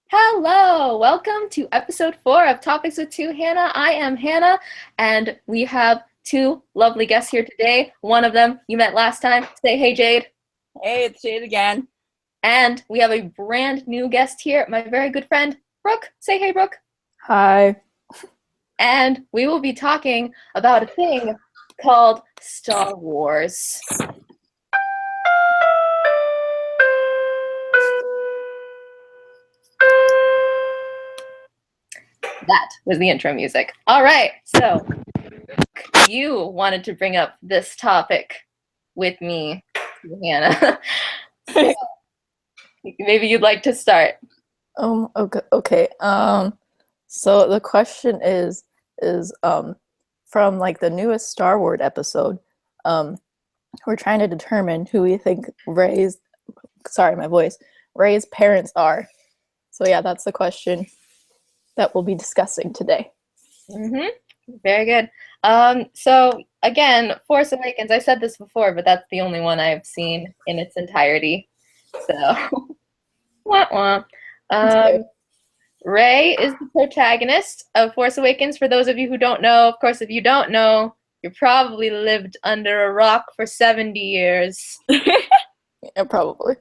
Hello, welcome to episode 4 of Topics with Two Hannah. I am Hannah, and we have two lovely guests here today. One of them you met last time. Say hey, Jade. Hey, it's Jade again. And we have a brand new guest here, my very good friend, Brooke. Say hey, Brooke. Hi. And we will be talking about a thing called Star Wars. That was the intro music. All right, so you wanted to bring up this topic with me, Hannah. So maybe you'd like to start. Okay. So the question is from like the newest Star Wars episode, we're trying to determine who we think Rey's parents are. So yeah, that's the question that we'll be discussing today. Very good. So again, Force Awakens, I said this before, but that's the only one I've seen in its entirety. So wah, wah. Rey is the protagonist of Force Awakens. For those of you who don't know, of course, if you don't know, you probably lived under a rock for 70 years. Yeah, probably.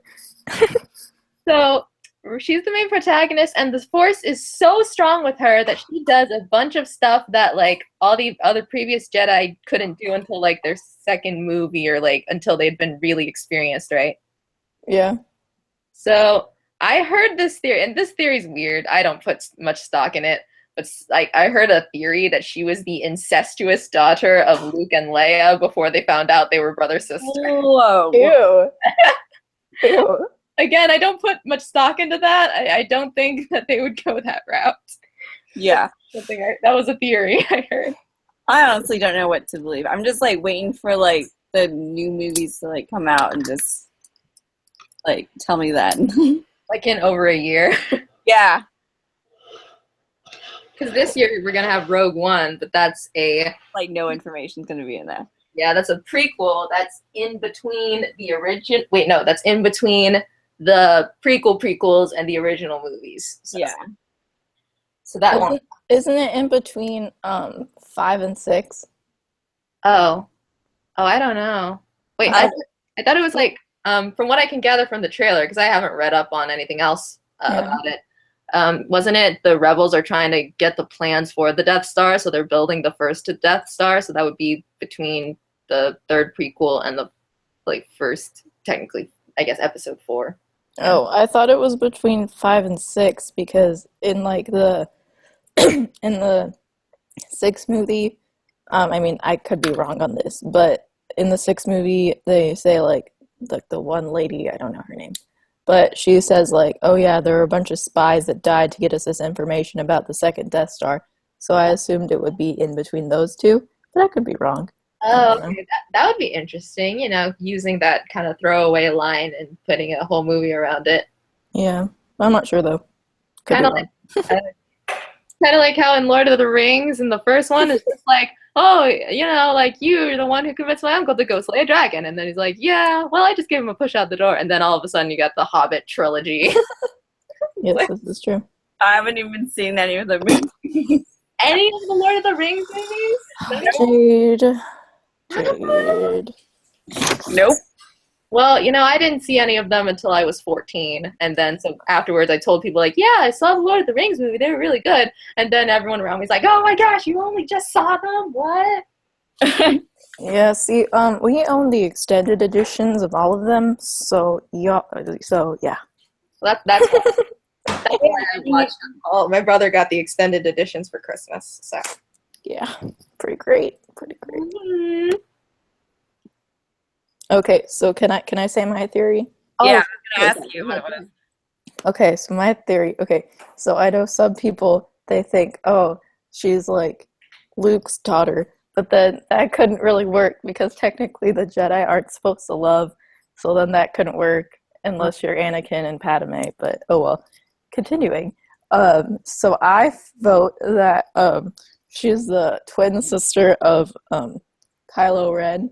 So she's the main protagonist, and the Force is so strong with her that she does a bunch of stuff that like all the other previous Jedi couldn't do until like their second movie or like until they'd been really experienced, right? Yeah. So I heard this theory, and this theory's weird. I don't put much stock in it, but like I heard a theory that she was the incestuous daughter of Luke and Leia before they found out they were brother sister. Whoa. Ew. Ew. Again, I don't put much stock into that. I don't think that they would go that route. Yeah. That was a theory I heard. I honestly don't know what to believe. I'm just like waiting for like the new movies to like come out and just like tell me that. Like in over a year. Yeah. Because this year we're going to have Rogue One, but that's like no information's going to be in there. Yeah, that's a prequel. That's in between the original. Wait, no, that's in between the prequels and the original movies. So, yeah. So that one. Isn't it in between 5 and 6? Oh, I don't know. Wait, I thought it was like from what I can gather from the trailer, because I haven't read up on anything else about it. Wasn't it the Rebels are trying to get the plans for the Death Star, so they're building the first Death Star, so that would be between the third prequel and the like first, technically, I guess, episode 4. Oh, I thought it was between 5 and 6 because in like the in the 6th movie, I mean, I could be wrong on this, but in the 6th movie, they say like the one lady, I don't know her name, but she says like, oh yeah, there were a bunch of spies that died to get us this information about the second Death Star. So I assumed it would be in between those two, but I could be wrong. Oh, okay. That would be interesting, using that kind of throwaway line and putting a whole movie around it. Yeah, I'm not sure though. Kind of like how in Lord of the Rings, in the first one, it's just like, oh, like you're the one who convinced my uncle to go slay a dragon, and then he's like, yeah, well, I just gave him a push out the door, and then all of a sudden you got the Hobbit trilogy. Yes, this is true. I haven't even seen any of the movies. Any of the Lord of the Rings movies? Jade. Nope. Well, I didn't see any of them until I was 14, and then so afterwards I told people like, yeah, I saw the Lord of the Rings movie, they were really good, and then everyone around me is like, oh my gosh, you only just saw them? What? Yeah, see, we own the extended editions of all of them, so yeah. Well, that's why I watched them all. My brother got the extended editions for Christmas, so yeah, pretty great. Mm-hmm. Okay, so can I say my theory? Yeah, I was gonna ask you what it was. Okay, so my theory. Okay, so I know some people they think, oh, she's like Luke's daughter, but then that couldn't really work because technically the Jedi aren't supposed to love, so then that couldn't work unless you're Anakin and Padme. But oh well. Continuing. So I vote that she's the twin sister of Kylo Ren.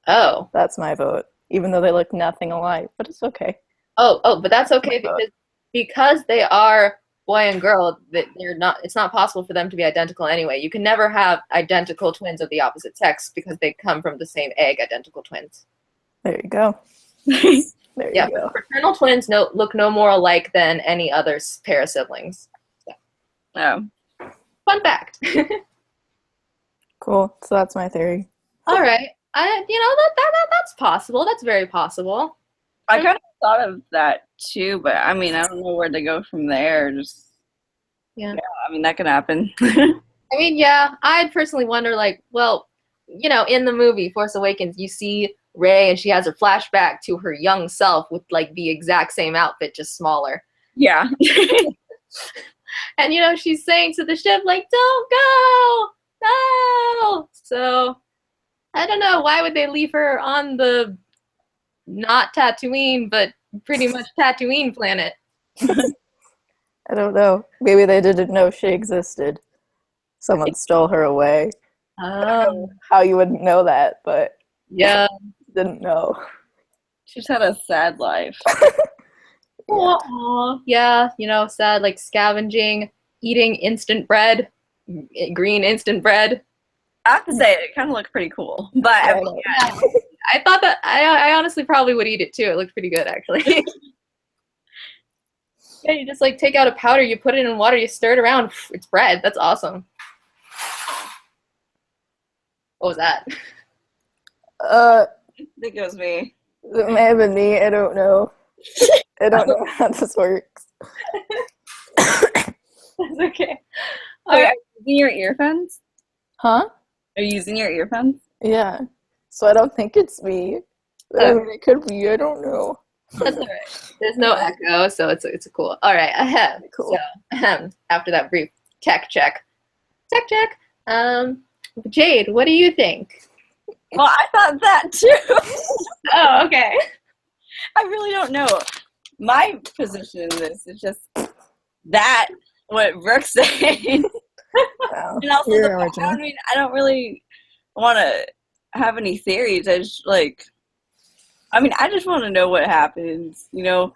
Oh. That's my vote. Even though they look nothing alike, but it's okay. Oh, but that's okay because because they are boy and girl, that they're not. It's not possible for them to be identical anyway. You can never have identical twins of the opposite sex because they come from the same egg. Identical twins. There you go. There Yeah, you go. fraternal twins look no more alike than any other pair of siblings. Oh. Fun fact. Cool. So that's my theory. All right. That's possible. That's very possible. I kind of thought of that too, but I mean, I don't know where to go from there. Just Yeah. I mean, that could happen. I mean, yeah, I'd personally wonder, like, well, in the movie Force Awakens, you see Rey and she has a flashback to her young self with like the exact same outfit, just smaller. Yeah. And she's saying to the ship, like, don't go, no. So I don't know, why would they leave her on the not Tatooine, but pretty much Tatooine planet? I don't know. Maybe they didn't know she existed. Someone stole her away. I don't know how you wouldn't know that, but yeah, didn't know. She's had a sad life. Yeah, sad, like scavenging, eating instant bread, green instant bread. I have to say, it kind of looked pretty cool. But I mean, yeah. I thought that I honestly probably would eat it too. It looked pretty good, actually. Yeah, you just like take out a powder, you put it in water, you stir it around. It's bread. That's awesome. What was that? I think it was me. It may have been me. I don't know. I don't know how this works. That's okay. All right. Are you using your earphones? Huh? Are you using your earphones? Yeah. So I don't think it's me. I mean, it could be. I don't know. That's all right. There's no echo, so it's cool. All right. Cool. So, after that brief tech check. Jade, what do you think? Well, I thought that too. Oh, okay. I really don't know. My position in this is just that what Brooke's saying. Wow. And also, You're original. I mean, I don't really want to have any theories. I just I just want to know what happens. Yeah.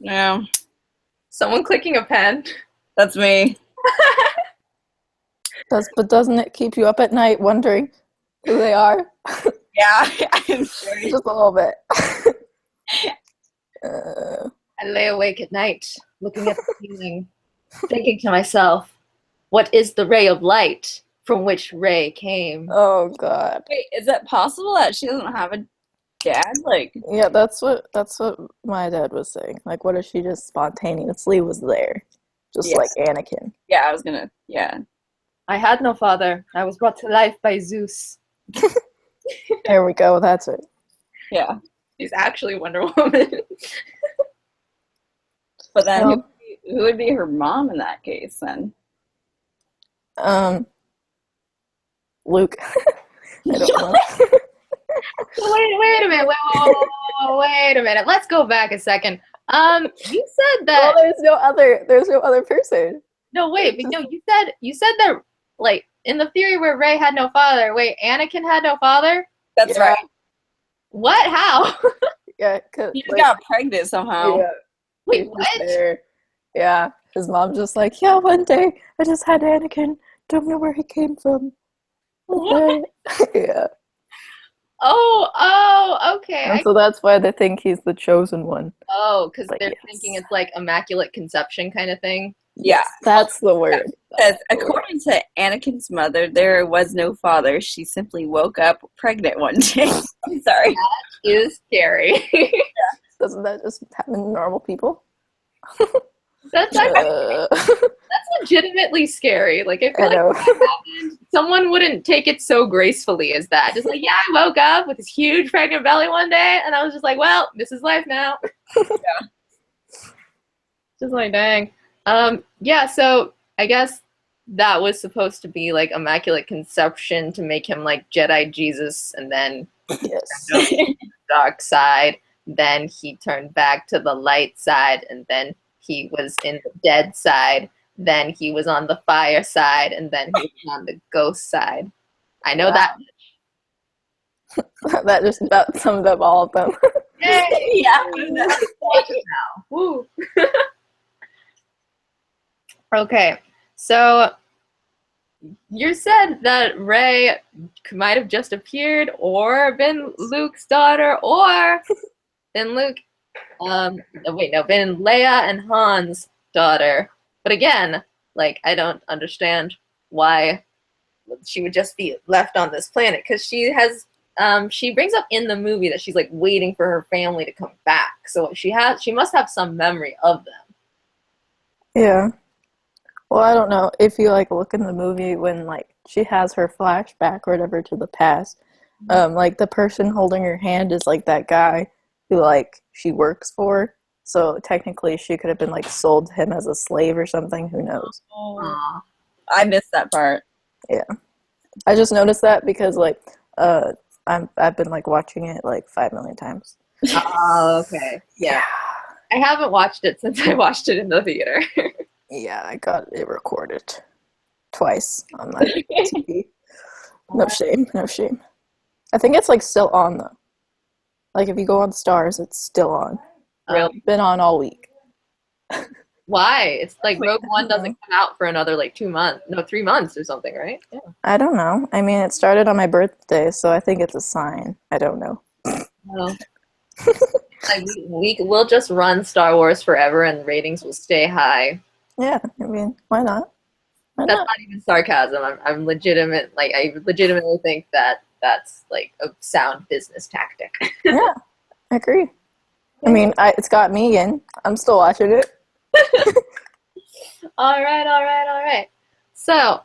Yeah. Someone clicking a pen. That's me. But doesn't it keep you up at night wondering who they are? Yeah, I'm sure. Just a little bit. I lay awake at night, looking at the ceiling, thinking to myself, what is the ray of light from which Rey came? Oh God. Wait, is it possible that she doesn't have a dad? Like, yeah, that's what my dad was saying. Like, what if she just spontaneously was there, just like Anakin? Yeah, I was gonna. Yeah. I had no father. I was brought to life by Zeus. There we go. That's it. Yeah. She's actually Wonder Woman. But then, who would be her mom in that case? Then. Luke. I don't know. Wait a minute. Wait a minute. Let's go back a second. You said that. Well, there's no other person. No, wait. But no, you said that. Like in the theory where Rey had no father. Wait, Anakin had no father. That's right. What? How? Yeah, cause He just got pregnant somehow. Yeah. Wait, what? Yeah, his mom's just like, yeah, one day I just had Anakin. Don't know where he came from. What? Yeah. Oh, okay. And so that's why they think he's the chosen one. Oh, because Like, they're yes. thinking it's like immaculate conception kind of thing. Yeah. That's the word. Because according to Anakin's mother, there was no father. She simply woke up pregnant one day. I'm sorry. That is scary. Doesn't that just happen to normal people? That's legitimately scary. Like I feel I know. like if that happened, someone wouldn't take it so gracefully as that. Just like, yeah, I woke up with this huge pregnant belly one day, and I was just like, well, this is life now. Yeah. Just like, dang. Yeah, so I guess that was supposed to be like immaculate conception to make him like Jedi Jesus, and then Yes. dark side. Then he turned back to the light side, and then he was in the dead side. Then he was on the fire side, and then he was on the ghost side. I know that. That just about sums up all of them. Yay! Yeah. Now. Woo. Okay, so you said that Rey might have just appeared, or been Luke's daughter, or been been Leia and Han's daughter. But again, like, I don't understand why she would just be left on this planet, because she brings up in the movie that she's like waiting for her family to come back. So she must have some memory of them. Yeah. Well, I don't know if you like look in the movie when like she has her flashback or whatever to the past. Like the person holding her hand is like that guy who like she works for. So technically, she could have been like sold to him as a slave or something. Who knows? Aww. I missed that part. Yeah, I just noticed that because like I've been like watching it like 5 million times. Oh, okay. Yeah. I haven't watched it since I watched it in the theater. Yeah, I got it recorded twice on my TV. No shame, no shame. I think it's like still on though. Like if you go on Stars, it's still on. Really? Been on all week. Why? It's like Rogue One doesn't come out for another like 2 months, no, 3 months or something, right? Yeah. I don't know. I mean, it started on my birthday, so I think it's a sign. I don't know. Well, like we'll just run Star Wars forever, and ratings will stay high. Yeah, I mean, why not? Why That's not? not even sarcasm. I'm legitimate. Like, I legitimately think that that's like a sound business tactic. Yeah, I agree. I mean, it's got me in. I'm still watching it. All right. So,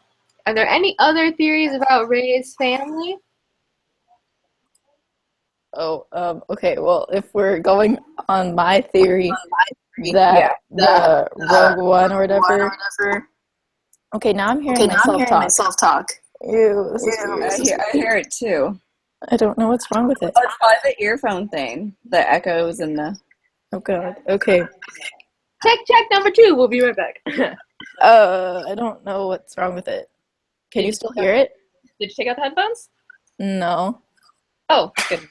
are there any other theories about Rey's family? Oh, okay. Well, if we're going on my theory that the Rogue One or whatever. Okay, now I'm hearing myself talk. Ew, this is weird. I hear it too. I don't know what's wrong with it. Oh, it's probably the earphone thing. The echoes and the... Oh, God. Okay. Check number 2. We'll be right back. I don't know what's wrong with it. Can you still hear it? Did you take out the headphones? No. Oh, good.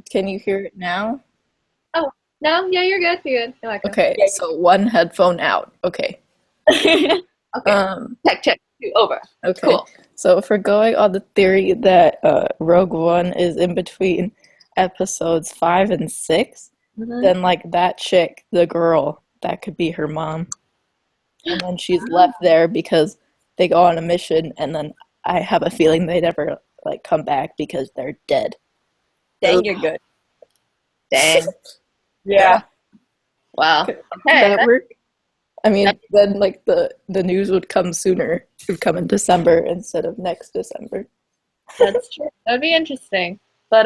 Can you hear it now? Oh, no? Yeah, you're good. You're good. No echo. Okay, so one headphone out. Okay. Okay. Check 2 over. Okay. Cool. So if we're going on the theory that Rogue One is in between episodes 5 and 6, then like that chick, the girl, that could be her mom. And then she's left there because they go on a mission, and then I have a feeling they never like come back because they're dead. Dang, you're good. Dang. Yeah. Wow. Could Okay. that work? I mean, then like the news would come sooner. It would come in December instead of next December. That's true. That'd be interesting. But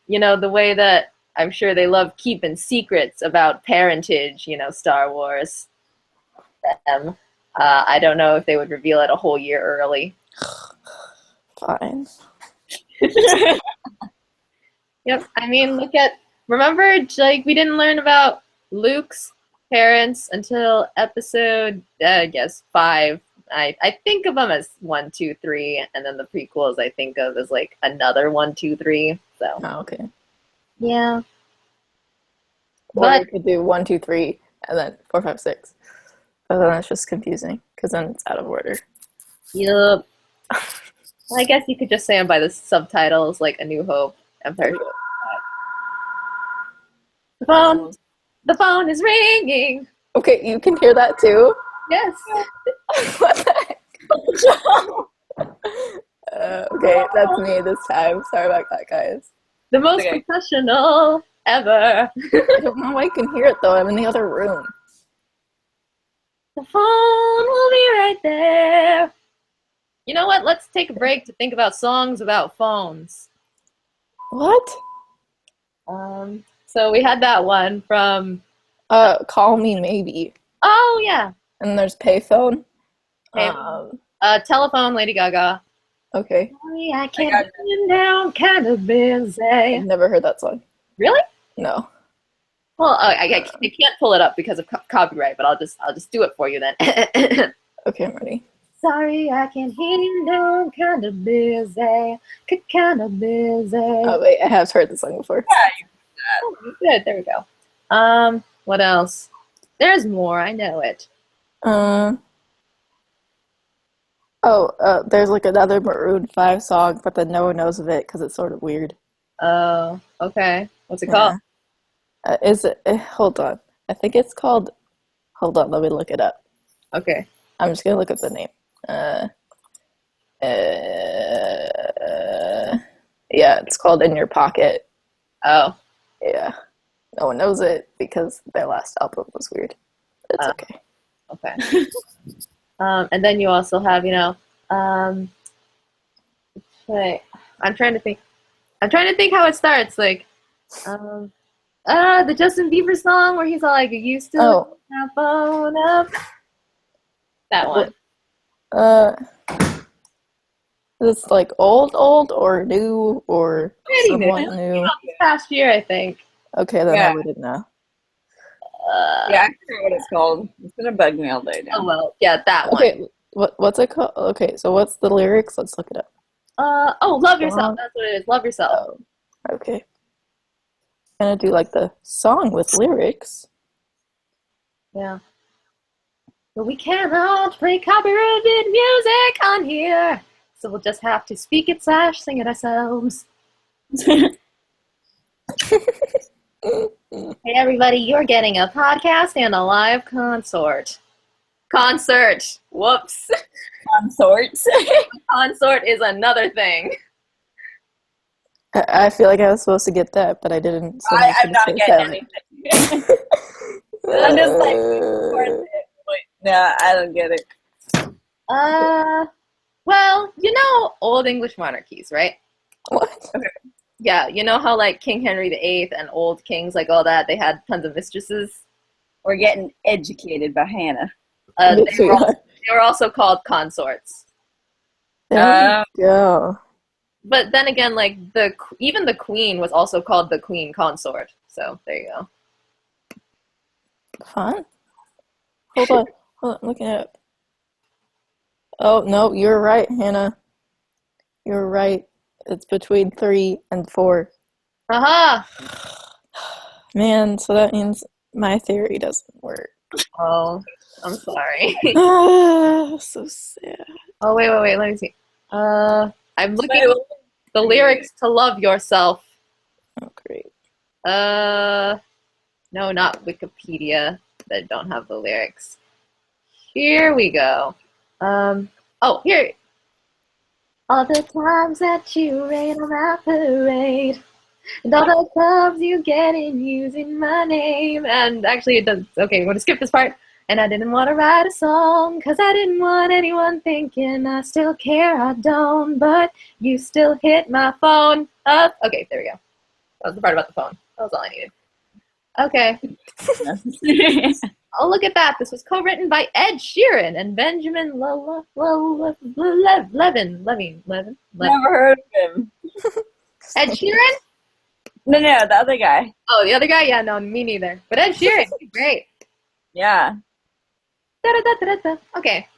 you know, the way that I'm sure they love keeping secrets about parentage, you know, Star Wars. I don't know if they would reveal it a whole year early. Fine. Yep. I mean, remember, like, we didn't learn about Luke's parents until episode, I guess, 5. I think of them as 1, 2, 3, and then the prequels I think of as like another 1, 2, 3. So. Oh, okay. Yeah. Or you could do 1, 2, 3, and then 4, 5, 6. But then it's just confusing because then it's out of order. Yup. I guess you could just say them by the subtitles, like A New Hope, Empire. The phone is ringing. Okay, you can hear that too? Yes. What the heck? Okay, that's me this time. Sorry about that, guys. The most professional ever. I don't know why I can hear it though. I'm in the other room. The phone will be right there. You know what? Let's take a break to think about songs about phones. What? So we had that one from Call Me Maybe. Oh yeah. And there's Payphone. Telephone, Lady Gaga. Okay. Sorry, I can't pin down, kind of busy. I've never heard that song. Really? No. Well, I can't pull it up because of copyright, but I'll just do it for you then. Okay, I'm ready. Sorry, I can't hear you now, kind of busy, kind of busy. Oh wait, I have heard the song before. Oh, good. There we go. What else? There's more. I know it. There's like another Maroon 5 song, but then no one knows of it because it's sort of weird. Oh, okay. What's it called? Yeah. Hold on. I think it's called. Hold on, let me look it up. Okay. I'm just gonna look up the name. Yeah, it's called In Your Pocket. Oh. Yeah. No one knows it because their last album was weird. It's okay. Okay. And then you also have, wait, I'm trying to think how it starts. Like, the Justin Bieber song where he's all like, "You still have phone up." That one. Is it like old or new or Pretty somewhat new? This past year, I think. Okay, then I wouldn't know. Yeah, I forget what it's called. It's gonna bug me all day now. Oh well, yeah, that one. Okay, what's it called? Okay, so what's the lyrics? Let's look it up. Love yourself. That's what it is. Love yourself. Oh, okay. I'm gonna do like the song with lyrics. Yeah. But we cannot play copyrighted music on here, so we'll just have to speak it / sing it ourselves. Hey everybody, you're getting a podcast and a live consort. Concert. Whoops. Consorts. Consort is another thing. I feel like I was supposed to get that, but I didn't. So I'm not getting anything. I'm just like, no, I don't get it. Well, Old English monarchies, right? What? Okay. Yeah, you know how like King Henry VIII and old kings, like all that, they had tons of mistresses? We're getting educated by Hannah. They were also called consorts. There we go. But then again, like even the queen was also called the queen consort. So there you go. Fun. Hold on, I'm looking it up. Oh no, you're right, Hannah. You're right. It's between 3 and 4. Aha! Man, so that means my theory doesn't work. Oh, I'm sorry. So sad. Oh wait, let me see. I'm looking at the lyrics to Love Yourself. Oh great. No, not Wikipedia. That don't have the lyrics. Here we go. Here. All the times that you rain on my parade, and all the clubs you get in using my name. And actually, it does. Okay, I'm gonna skip this part. And I didn't want to write a song, 'cause I didn't want anyone thinking I still care, I don't. But you still hit my phone up. Okay, there we go. That was the part about the phone. That was all I needed. Okay. Oh, look at that. This was co-written by Ed Sheeran and Benjamin Levin. Never heard of him. Ed Sheeran? No, the other guy. Oh, the other guy? Yeah, no, me neither. But Ed Sheeran, great. Yeah. Da-da-da-da-da. Okay.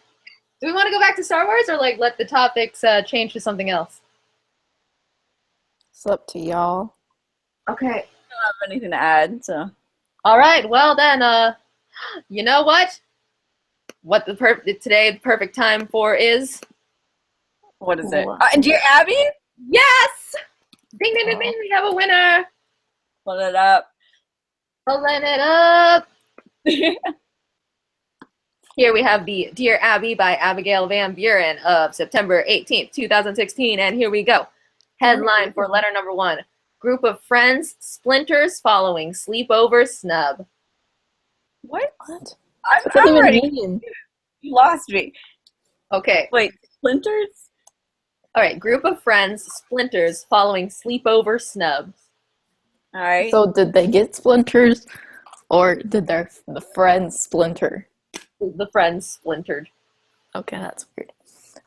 Do we want to go back to Star Wars or like let the topics change to something else? It's up to y'all. Okay. I don't have anything to add, so. All right. Well then, you know what? What today the perfect time for is? What is it? Dear Abby? Yes! Ding, ding, ding, ding. We have a winner. Pull it up. Pulling it up. Here we have the Dear Abby by Abigail Van Buren of September 18th, 2016. And here we go. Headline for letter number 1. Group of friends, splinters following sleepover snub. What? I'm already. You lost me. Okay. Wait, splinters? All right. Group of friends, splinters following sleepover snubs. All right. So did they get splinters or did the friends splinter? The friends splintered. Okay, that's weird.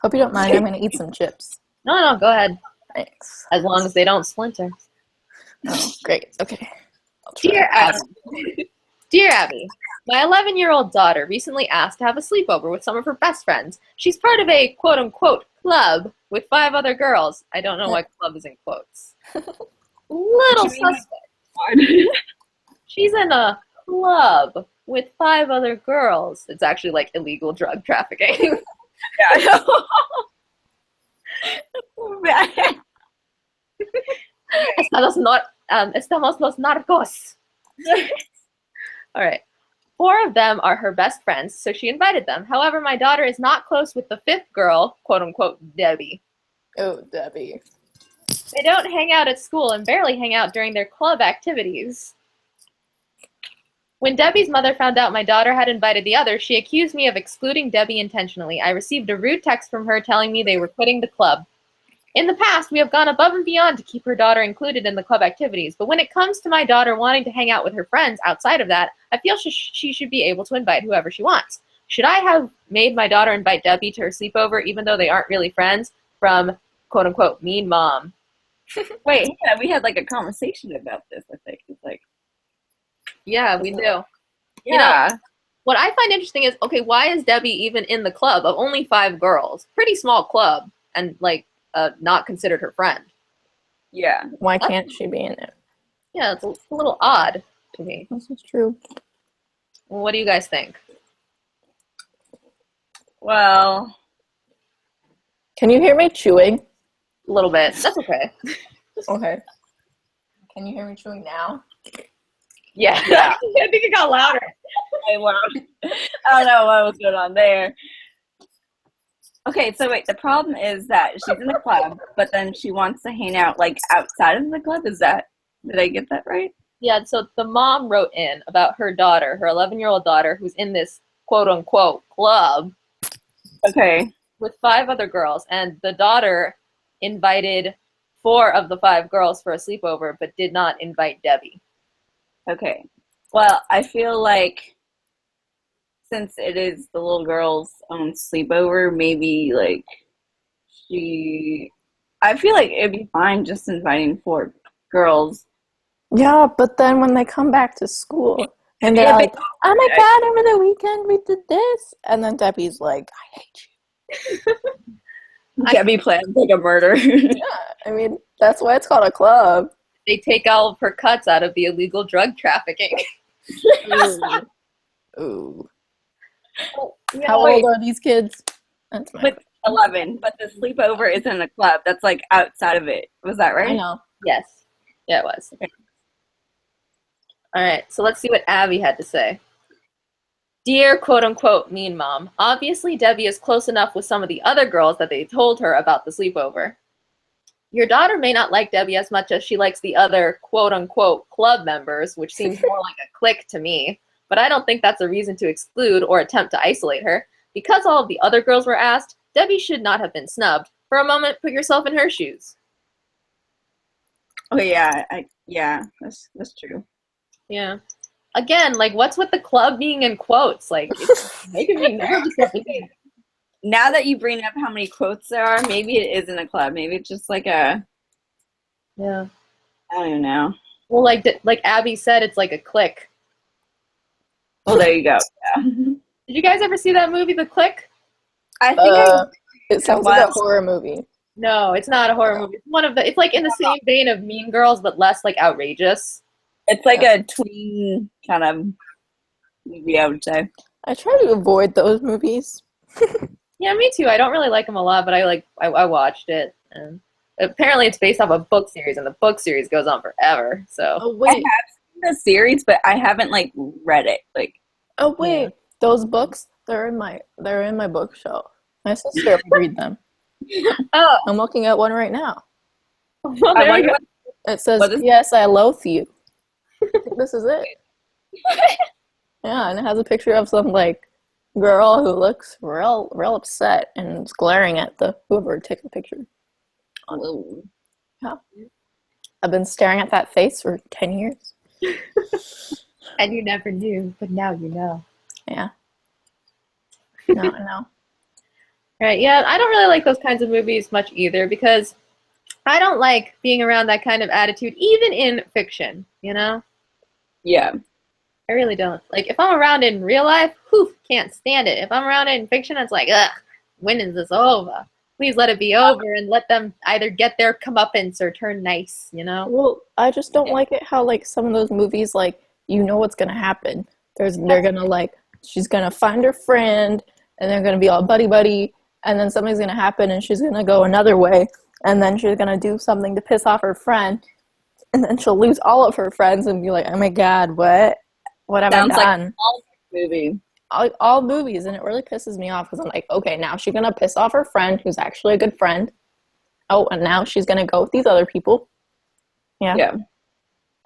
Hope you don't mind. I'm going to eat some chips. No, go ahead. Thanks. As long as they don't splinter. Oh, great. Okay. Dear Abby. Dear Abby, my 11-year-old daughter recently asked to have a sleepover with some of her best friends. She's part of a quote-unquote club with 5 other girls. I don't know why club is in quotes. Little suspect. She's in a club with 5 other girls. It's actually like illegal drug trafficking. Yeah, I Estamos los narcos. All right. 4 of them are her best friends, so she invited them. However, my daughter is not close with the 5th girl, quote unquote, Debbie. Oh, Debbie. They don't hang out at school and barely hang out during their club activities. When Debbie's mother found out my daughter had invited the others, she accused me of excluding Debbie intentionally. I received a rude text from her telling me they were quitting the club. In the past, we have gone above and beyond to keep her daughter included in the club activities, but when it comes to my daughter wanting to hang out with her friends outside of that, I feel she should be able to invite whoever she wants. Should I have made my daughter invite Debbie to her sleepover even though they aren't really friends? From, quote unquote, mean mom. Wait, yeah, we had like a conversation about this, I think. It's like, yeah, we do. yeah. You know, what I find interesting is, okay, why is Debbie even in the club of only 5 girls? Pretty small club, and like not considered her friend. Yeah. Why can't she be in it? Yeah, it's a little odd to me. This is true. Well, what do you guys think? Well, Can you hear me chewing? A little bit. That's okay. Okay. Can you hear me chewing now? Yeah. Yeah. I think it got louder. I don't know what was going on there. Okay, so wait, the problem is that she's in the club, but then she wants to hang out like outside of the club. Did I get that right? Yeah, so the mom wrote in about her daughter, her 11-year-old daughter, who's in this quote-unquote club. Okay. With 5 other girls, and the daughter invited 4 of the 5 girls for a sleepover, but did not invite Debbie. Okay. Well, I feel like since it is the little girl's own sleepover, maybe like I feel like it'd be fine just inviting 4 girls. Yeah, but then when they come back to school and they're like, oh my god, over the weekend we did this. And then Debbie's like, I hate you. Debbie plans like a murder. Yeah, I mean, that's why it's called a club. They take all of her cuts out of the illegal drug trafficking. Ooh. Ooh. Yeah, How old are these kids? That's my 11, but the sleepover is in a club that's like outside of it. Was that right? I know. Yes. Yeah, it was. Okay. All right, so let's see what Abby had to say. Dear quote-unquote mean mom, obviously Debbie is close enough with some of the other girls that they told her about the sleepover. Your daughter may not like Debbie as much as she likes the other quote-unquote club members, which seems more like a clique to me, but I don't think that's a reason to exclude or attempt to isolate her. Because all of the other girls were asked, Debbie should not have been snubbed. For a moment, put yourself in her shoes. Oh yeah, that's true. Yeah. Again, like, what's with the club being in quotes? Like, it's making me nervous. Now that you bring up how many quotes there are, maybe it isn't a club. Maybe it's just like a, yeah. I don't even know. Well, like Abby said, it's like a clique. Well, there you go. Yeah. Did you guys ever see that movie, The Clique? I think it sounds like a horror movie. No, it's not a horror movie. It's like in the same vein of Mean Girls, but less like outrageous. It's like a tween kind of movie, I would say. I try to avoid those movies. Yeah, me too. I don't really like them a lot, but I watched it. And apparently it's based off a book series, and the book series goes on forever. So Oh wait. I have seen the series, but I haven't like read it. Like, oh wait. Yeah. Those books, they're in my bookshelf. My sister would read them. Oh, I'm looking at one right now. Well, there you go. It says, "Yes, I loathe you." This is it. Yeah, and it has a picture of some like girl who looks real upset and is glaring at the whoever took the picture. oh. Yeah. I've been staring at that face for 10 years. And you never knew, but now you know. Yeah. No, I know. Right, yeah, I don't really like those kinds of movies much either because I don't like being around that kind of attitude, even in fiction, you know? Yeah. I really don't. Like, if I'm around in real life, can't stand it. If I'm around it in fiction, it's like, ugh, when is this over? please let it be over and let them either get their comeuppance or turn nice, you know? Well, I just don't like it how like some of those movies, like you know what's gonna happen. They're gonna like she's gonna find her friend and they're gonna be all buddy buddy, and then something's gonna happen and she's gonna go another way, and then she's gonna do something to piss off her friend, and then she'll lose all of her friends and be like, oh my god, what have I Sounds like done? a movie. All movies, and it really pisses me off because I'm like, okay, now she's gonna piss off her friend who's actually a good friend. Oh, and now she's gonna go with these other people. Yeah.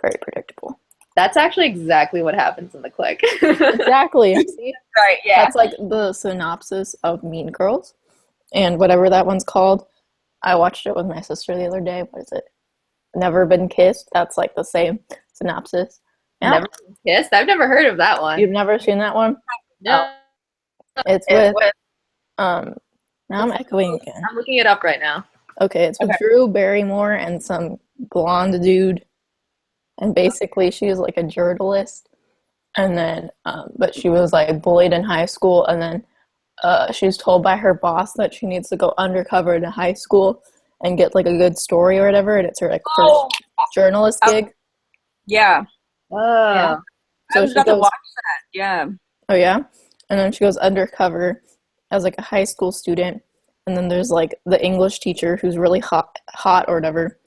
Very predictable. That's actually exactly what happens in The Click. Exactly. See? Right, yeah. That's like the synopsis of Mean Girls, and whatever that one's called. I watched it with my sister the other day. What is it? Never Been Kissed. That's like the same synopsis. Yeah. Never Been Kissed? I've never heard of that one. You've never seen that one? No. It's with now I'm echoing again. I'm looking it up right now. Okay, it's with Drew Barrymore and some blonde dude. And basically she was like a journalist. And then but she was like bullied in high school, and then she's told by her boss that she needs to go undercover to high school and get like a good story or whatever, and it's her like first journalist gig. Yeah. Oh. So I was about to watch that. Yeah. Oh yeah? And then she goes undercover as like a high school student, and then there's like the English teacher who's really hot or whatever.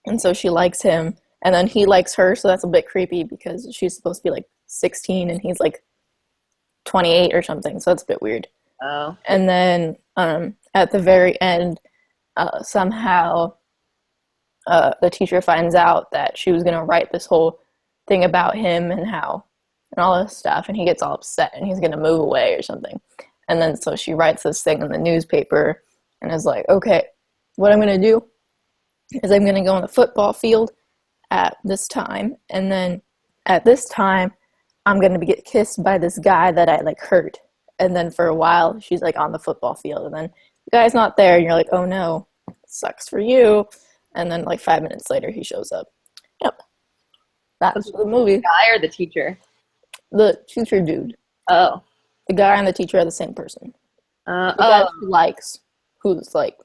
And so she likes him, and then he likes her, so that's a bit creepy because she's supposed to be like 16 and he's like 28 or something, so that's a bit weird. Oh. And then at the very end, somehow the teacher finds out that she was going to write this whole thing about him and all this stuff, and he gets all upset and he's going to move away or something. And then so she writes this thing in the newspaper and is like, okay, what I'm going to do is I'm going to go on the football field at this time, and then at this time I'm going to get kissed by this guy that I like hurt. And then for a while she's like on the football field, and then the guy's not there, and you're like, oh no, sucks for you. And then like 5 minutes later he shows up. Yep. That's the movie. The guy or the teacher? The teacher dude. Oh. The guy and the teacher are the same person. The guy she likes, who's like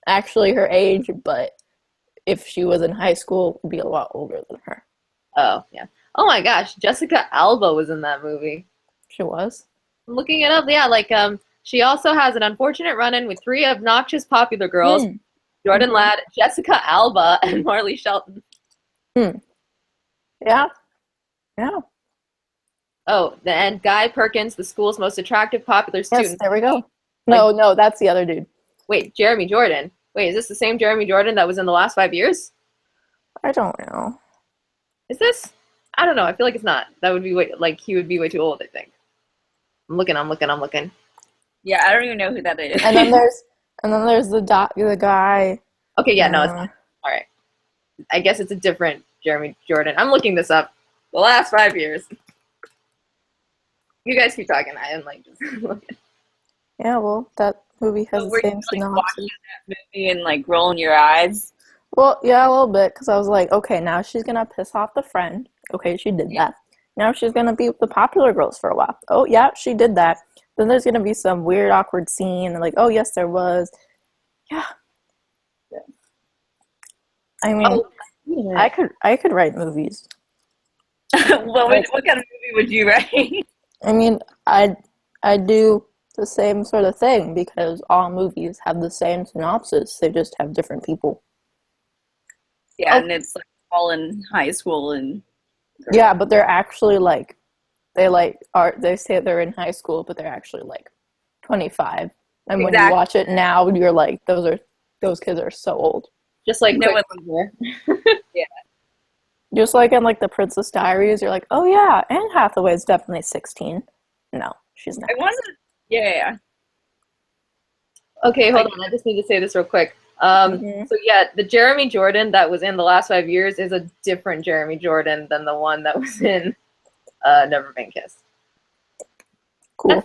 actually her age, but if she was in high school, would be a lot older than her. Oh, yeah. Oh my gosh, Jessica Alba was in that movie. She was? I'm looking it up. Yeah, like she also has an unfortunate run-in with 3 obnoxious popular girls, Jordan Ladd, Jessica Alba, and Marley Shelton. Yeah. Yeah. Oh, and Guy Perkins, the school's most attractive popular student. Yes, there we go. No, that's the other dude. Wait, Jeremy Jordan. Wait, is this the same Jeremy Jordan that was in the last 5 years? I don't know. Is this? I don't know. I feel like it's not. That would be he would be way too old, I think. I'm looking. Yeah, I don't even know who that is. And then there's the guy. Okay, yeah, no, it's not. All right. I guess it's a different Jeremy Jordan. I'm looking this up. The last 5 years. You guys keep talking. I am like just looking. Yeah, well, that movie has the same synopsis. Watching that movie and like rolling your eyes? Well, yeah, a little bit, because I was like, okay, now she's gonna piss off the friend. Okay, she did that. Now she's gonna be with the popular girls for a while. Oh, yeah, she did that. Then there's gonna be some weird, awkward scene, and like, oh, yes, there was. Yeah. I mean, I could write movies. What kind of movie would you write? I mean, I do the same sort of thing, because all movies have the same synopsis. They just have different people. Yeah, and it's like all in high school and. Yeah, but they're actually like, they say they're in high school, but they're actually like 25. And when you watch it now, you're like, those kids are so old. Just like no one. Yeah. Just like in like the Princess Diaries, you're like, oh yeah, Anne Hathaway's definitely 16. No, she's not. Yeah. Okay, hold on. I just need to say this real quick. So yeah, the Jeremy Jordan that was in the last 5 years is a different Jeremy Jordan than the one that was in Never Been Kissed. Cool.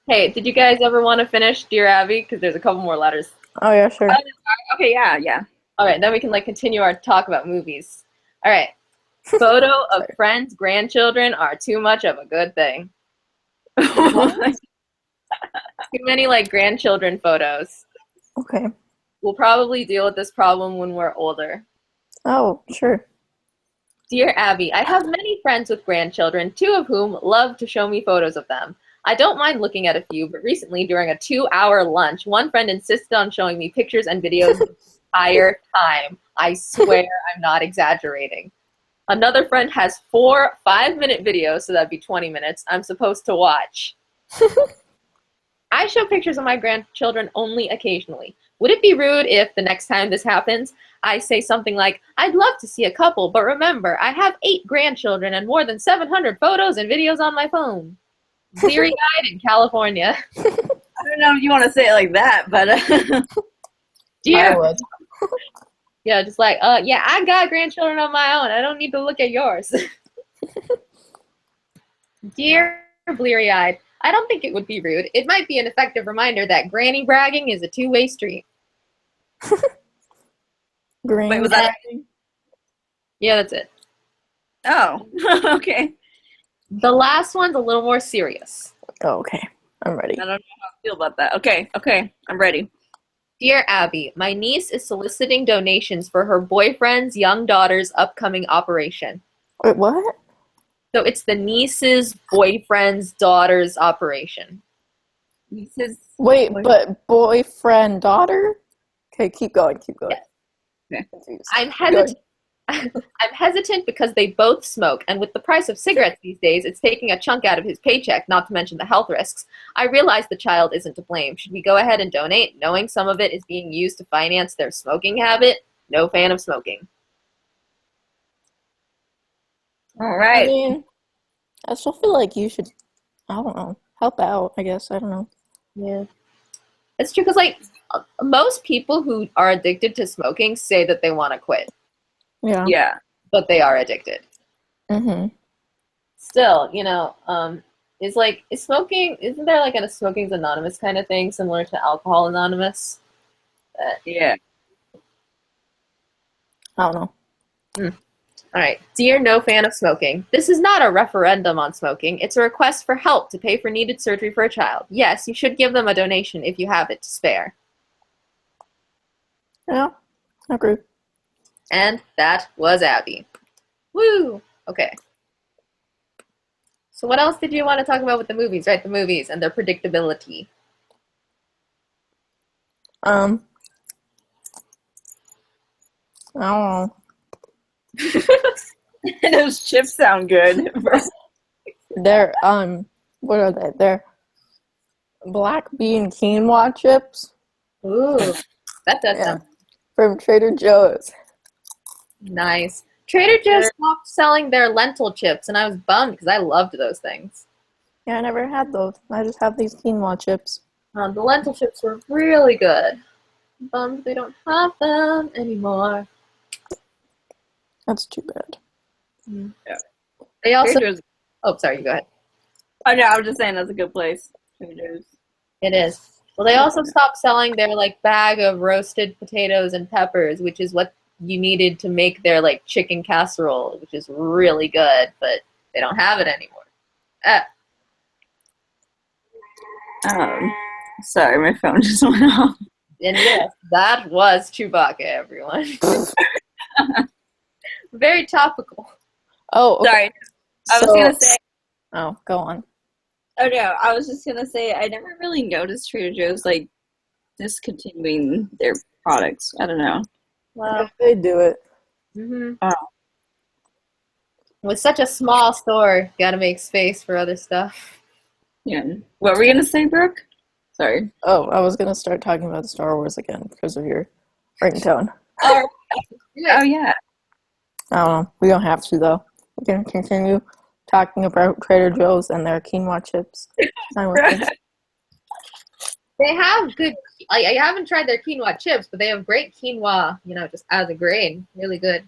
Hey, did you guys ever want to finish Dear Abby? Because there's a couple more letters. Oh yeah, sure. Okay, yeah. All right, then we can like continue our talk about movies. All right. Photo of friends' grandchildren are too much of a good thing. too many like grandchildren photos. Okay. We'll probably deal with this problem when we're older. Oh, sure. Dear Abby, I have many friends with grandchildren, 2 of whom love to show me photos of them. I don't mind looking at a few, but recently during a 2-hour lunch, one friend insisted on showing me pictures and videos the entire time. I swear I'm not exaggerating. Another friend has 4 5-minute videos, so that'd be 20 minutes, I'm supposed to watch. I show pictures of my grandchildren only occasionally. Would it be rude if, the next time this happens, I say something like, I'd love to see a couple, but remember, I have 8 grandchildren and more than 700 photos and videos on my phone. Bleary-eyed in California. I don't know if you want to say it like that, but I would. Yeah, just like, yeah, I got grandchildren of my own. I don't need to look at yours. Dear Bleary-eyed, I don't think it would be rude. It might be an effective reminder that granny bragging is a 2-way street. Green. wait, was that? Yeah, that's it. Oh, okay. The last one's a little more serious. Oh, okay. I'm ready. I don't know how I feel about that. Okay, I'm ready. Dear Abby, my niece is soliciting donations for her boyfriend's young daughter's upcoming operation. Wait, what? So it's the niece's boyfriend's daughter's operation. Wait, but boyfriend, daughter? Okay, keep going. Yeah. Confused. I'm hesitant because they both smoke, and with the price of cigarettes these days, it's taking a chunk out of his paycheck, not to mention the health risks. I realize the child isn't to blame. Should we go ahead and donate, knowing some of it is being used to finance their smoking habit? No fan of smoking. All right. I mean, I still feel like you should, I don't know, help out, I guess. I don't know. Yeah. It's true, because, like, most people who are addicted to smoking say that they want to quit, Yeah. but they are addicted. Mm-hmm. Still, is smoking, isn't there like a Smoking's Anonymous kind of thing similar to Alcohol Anonymous? Yeah. I don't know. All right. Dear no fan of smoking, this is not a referendum on smoking. It's a request for help to pay for needed surgery for a child. Yes, you should give them a donation if you have it to spare. Yeah, I agree. And that was Abby. Woo! Okay. So what else did you want to talk about with the movies, right? The movies and their predictability. I don't know. Those chips sound good. They're, what are they? They're black bean quinoa chips. Ooh, that does sound From Trader Joe's. nice. Trader Joe's stopped selling their lentil chips, and I was bummed because I loved those things. Yeah, I never had those. I just have these quinoa chips. The lentil chips were really good. Bummed they don't have them anymore. That's too bad. Yeah. They also. Trader Joe's. Oh, sorry. You go ahead. Oh no, I was just saying that's a good place. Trader Joe's. It is. Well, they also stopped selling their bag of roasted potatoes and peppers, which is what you needed to make their chicken casserole, which is really good, but they don't have it anymore. Sorry, my phone just went off. And yes, that was Chewbacca, everyone. Very topical. Oh, okay. Sorry. I was gonna say. Oh, go on. Oh no, I was just gonna say I never really noticed Trader Joe's discontinuing their products. I don't know. Well, They do it. mm-hmm. Oh. With such a small store, gotta make space for other stuff. Yeah. What were you gonna say, Brooke? Sorry. Oh, I was gonna start talking about Star Wars again because of your ringtone. Oh yeah. I don't know. We don't have to though. We can continue talking about Trader Joe's and their quinoa chips. They have good. I haven't tried their quinoa chips, but they have great quinoa. Just as a grain, really good.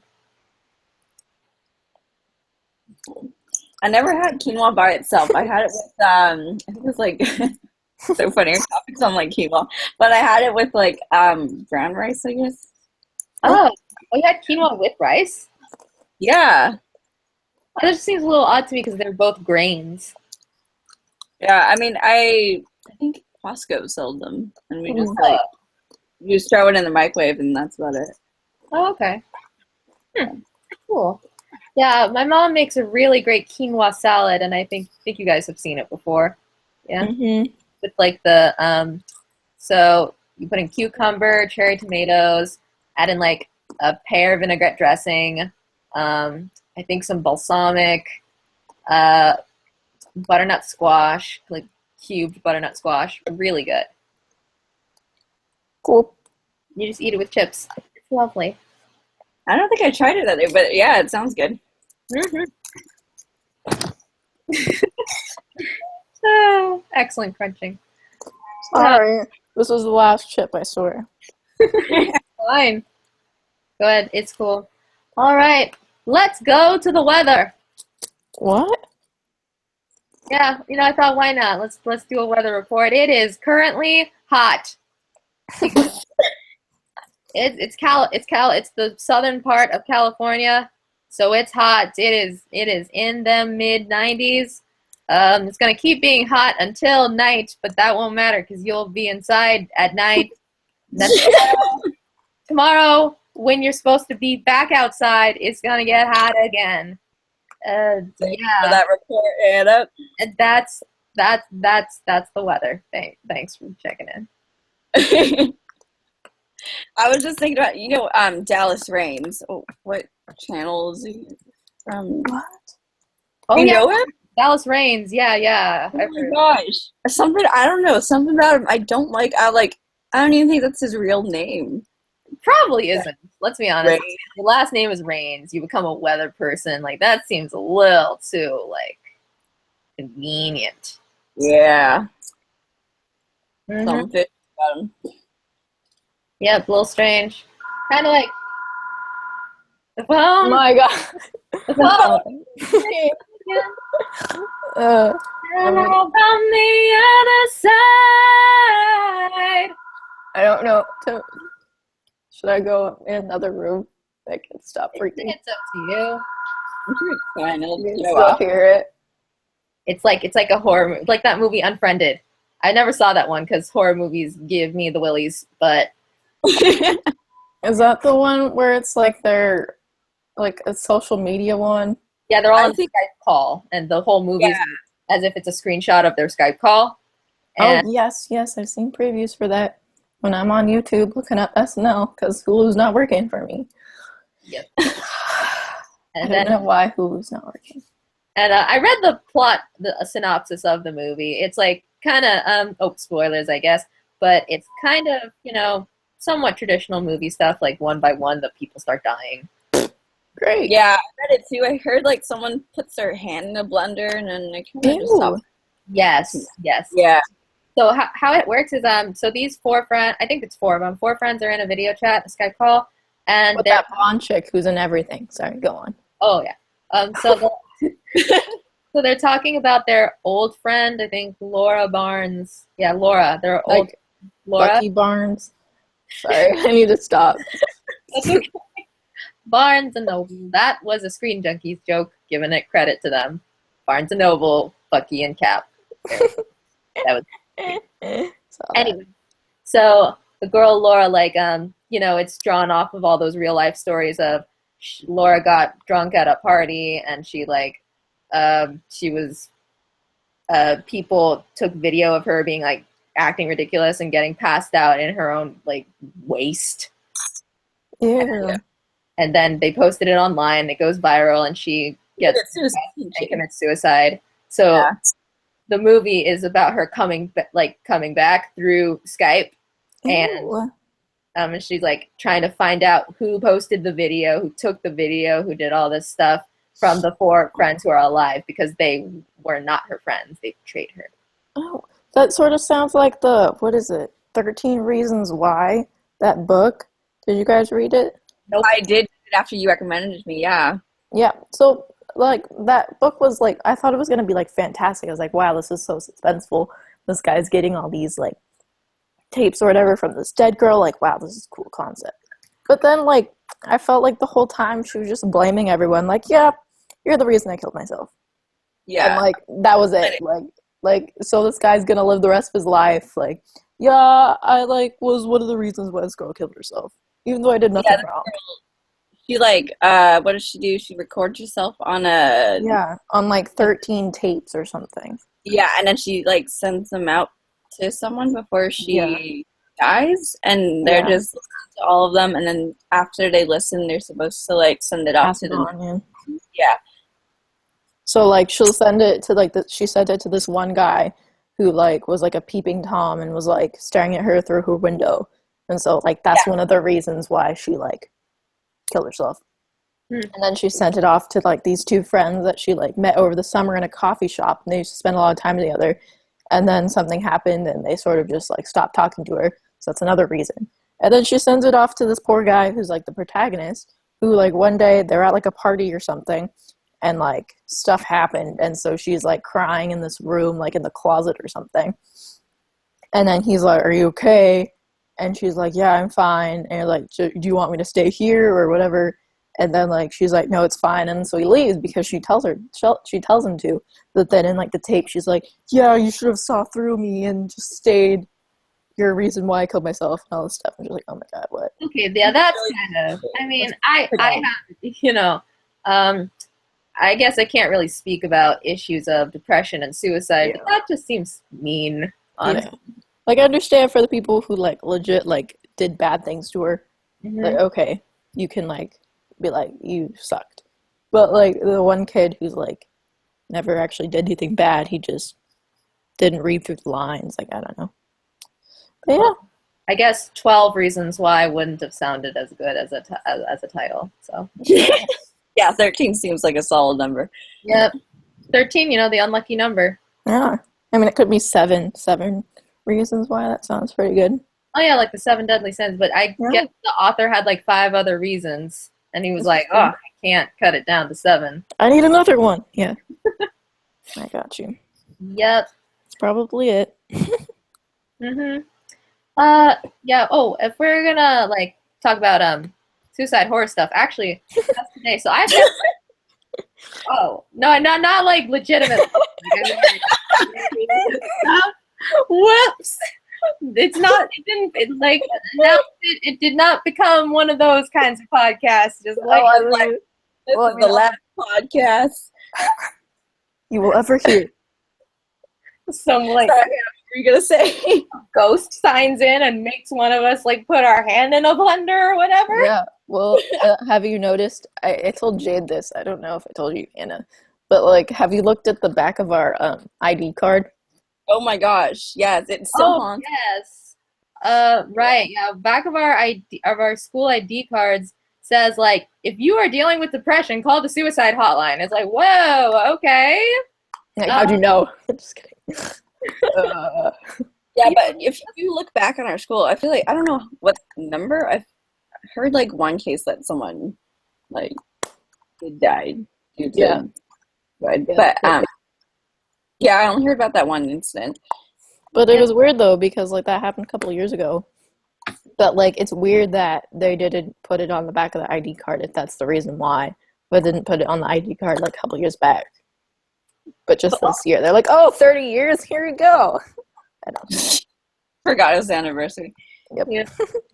I never had quinoa by itself. I had it with I think it was so funny. Our topics on quinoa, but I had it with brown rice, I guess. Oh, you had quinoa with rice? Yeah. That just seems a little odd to me because they're both grains. Yeah. I mean, I think Costco sold them, and we just like you just throw it in the microwave, and that's about it. Oh, okay. Cool. Yeah, my mom makes a really great quinoa salad, and I think you guys have seen it before. Yeah, with like the so you put in cucumber, cherry tomatoes, add in like a pear vinaigrette dressing, I think some balsamic, butternut squash, like cubed butternut squash. Really good. Cool. You just eat it with chips. It's lovely. I don't think I tried it that day, but yeah, it sounds good. Oh, excellent crunching. Sorry. This was the last chip, I swear. Fine. Go ahead. It's cool. All right. Let's go to the weather. What? Yeah, I thought why not? Let's do a weather report. It is currently hot. It's the southern part of California, so it's hot. It is in the mid 90s. It's gonna keep being hot until night, but that won't matter because you'll be inside at night. Then tomorrow, when you're supposed to be back outside, it's gonna get hot again. For that report, Anna. And that's the weather. Thanks for checking in. I was just thinking about Dallas Raines. Oh, what channel is he from? What? Oh, you know him? Dallas Raines. Yeah. Oh my gosh, something I don't know. Something about him I don't like. I don't even think that's his real name. Probably isn't. Let's be honest. Raines. Your last name is Raines. You become a weather person. Like that seems a little too like convenient. Yeah. Something about him. Yeah, it's a little strange. Kind of like the phone. Oh my god. The phone. And from the other side. I don't know. Should I go in another room? I can stop freaking. It's up to you. I'm sure it's fine. It'll You can go still off. hear it. It's like a horror movie, like that movie Unfriended. I never saw that one because horror movies give me the willies, but Is that the one where it's like they're like a social media one? yeah, they're all on Skype call, and the whole movie is as if it's a screenshot of their Skype call. And Oh yes, I've seen previews for that when I'm on YouTube looking up SNL because Hulu's not working for me. Yep. I And don't then know why Hulu's not working. and I read the plot, a synopsis of the movie. It's like kind of spoilers, I guess, but it's kind of somewhat traditional movie stuff. Like one by one, the people start dying. Great. Yeah, I read it too. I heard like someone puts their hand in a blender and then they kind of just stop. Yes. Yeah. So how it works is so these four friends, I think it's four of them. Four friends are in a video chat, a Skype call, and With that blonde chick who's in everything. Sorry, go on. oh yeah. So they're talking about their old friend, I think Laura Barnes. Yeah, Laura. Their old Like Laura. Bucky Barnes. Sorry, I need to stop. That's okay. Barnes and Noble. That was a Screen Junkies joke, giving it credit to them. Barnes and Noble, Bucky and Cap. That was anyway. So the girl Laura, like it's drawn off of all those real life stories of Laura got drunk at a party and she was people took video of her being like acting ridiculous and getting passed out in her own like waist. Yeah. And then they posted it online. It goes viral, and she commits suicide. So the movie is about her coming back through Skype, and she's like trying to find out who posted the video, who took the video, who did all this stuff from the four friends who are alive because they were not her friends. They betrayed her. Oh, that sort of sounds like what is it? 13 Reasons Why, that book. Did you guys read it? Nope. I did after you recommended it to me, yeah. Yeah, so, like, that book was, like, I thought it was going to be, like, fantastic. I was like, wow, this is so suspenseful. This guy's getting all these, like, tapes or whatever from this dead girl. Like, wow, this is a cool concept. But then, like, I felt like the whole time she was just blaming everyone. Like, yeah, you're the reason I killed myself. Yeah. And, like, that was it. Like, Like, so this guy's gonna live the rest of his life. Like, yeah, I like was one of the reasons why this girl killed herself, even though I did nothing wrong. She like, what does she do? She records herself on a on like 13 tapes or something. Yeah, and then she like sends them out to someone before she dies, and they're just listening to all of them, and then after they listen, they're supposed to like send it out to them. Yeah. So like she'll send it to like she sent it to this one guy who like was like a peeping Tom and was like staring at her through her window, and so like that's one of the reasons why she like killed herself. And then she sent it off to like these two friends that she like met over the summer in a coffee shop, and they used to spend a lot of time together. And then something happened and they sort of just like stopped talking to her. So that's another reason. And then she sends it off to this poor guy who's like the protagonist, who like one day they're at like a party or something and like stuff happened, and so she's like crying in this room, like in the closet or something. And then he's like, "Are you okay?" And she's like, "Yeah, I'm fine." And like, "Do you want me to stay here or whatever?" And then like she's like, "No, it's fine." And so he leaves because she tells him to. But then in like the tape, she's like, "Yeah, you should have saw through me and just stayed. You're a reason why I killed myself," and all this stuff. And she's like, "Oh my god, what?" Okay, yeah, that's kind of. I mean, I have, I guess I can't really speak about issues of depression and suicide, but that just seems mean, honestly. Yeah. Like, I understand for the people who like legit like did bad things to her. Like, okay, you can like be like, you sucked. But like the one kid who's like never actually did anything bad, he just didn't read through the lines. Like, I don't know. But yeah, I guess 12 Reasons Why wouldn't have sounded as good as a title. So yeah, 13 seems like a solid number. Yep, 13. The unlucky number. Yeah, I mean, it could be 7 reasons why. That sounds pretty good. Oh yeah, like the 7 deadly sins. But I guess the author had like 5 other reasons, and he was like, "Oh, I can't cut it down to 7. I need another one." Yeah, I got you. Yep, that's probably it. Yeah. Oh, if we're gonna like talk about suicide horror stuff, actually, that's today. So I've been, oh no, not like legitimate. Whoops! It's not. It didn't. It like now. It did not become one of those kinds of podcasts. Just like, this is the last podcast you will ever hear. Some like. Sorry, what were you gonna say? Ghost signs in and makes one of us like put our hand in a blender or whatever. Yeah. Well, have you noticed? I told Jade this. I don't know if I told you, Anna, but like, have you looked at the back of our ID card? Oh my gosh! Yes, it's so haunted. Yes. Right. Yeah. Back of our school ID cards says like, if you are dealing with depression, call the suicide hotline. It's like, whoa, okay. Like, how'd you know? Just kidding. Yeah, but if you look back on our school, I feel like, I don't know what number, I've heard like one case that someone like died due to but yeah, I only heard about that one incident. But it was weird though, because like that happened a couple of years ago. But like it's weird that they didn't put it on the back of the ID card if that's the reason why, but didn't put it on the ID card like a couple of years back. But just this year, they're like, "Oh, 30 years, here we go." I don't Forgot it was the anniversary. Yep. Yeah.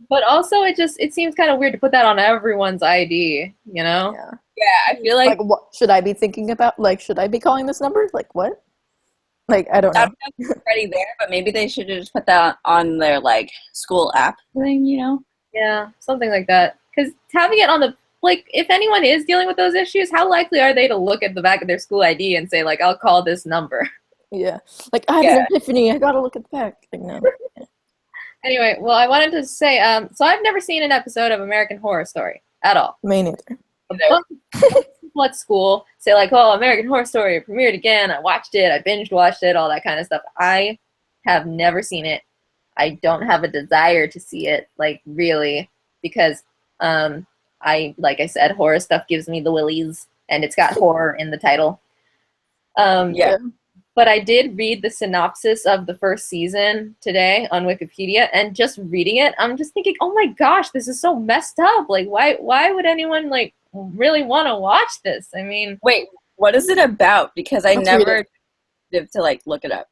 But also, it seems kind of weird to put that on everyone's ID, Yeah. Yeah, I feel like what should I be thinking about? Like, should I be calling this number? Like, what? Like, I don't know. It's already there, but maybe they should just put that on their like school app thing, Yeah, something like that. Because having it on the if anyone is dealing with those issues, how likely are they to look at the back of their school ID and say like, "I'll call this number"? Yeah. Like, I have an epiphany. I gotta look at the back. Like, no. Anyway, well, I wanted to say, so I've never seen an episode of American Horror Story at all. Me neither. People at school say like, "Oh, American Horror Story premiered again. I watched it. I binge watched it. All that kind of stuff." I have never seen it. I don't have a desire to see it, like really, because like I said, horror stuff gives me the willies, and it's got horror in the title. But I did read the synopsis of the first season today on Wikipedia, and just reading it, I'm just thinking, oh my gosh, this is so messed up. Like, why would anyone like really want to watch this? I mean, wait, what is it about? Because I never did to like look it up.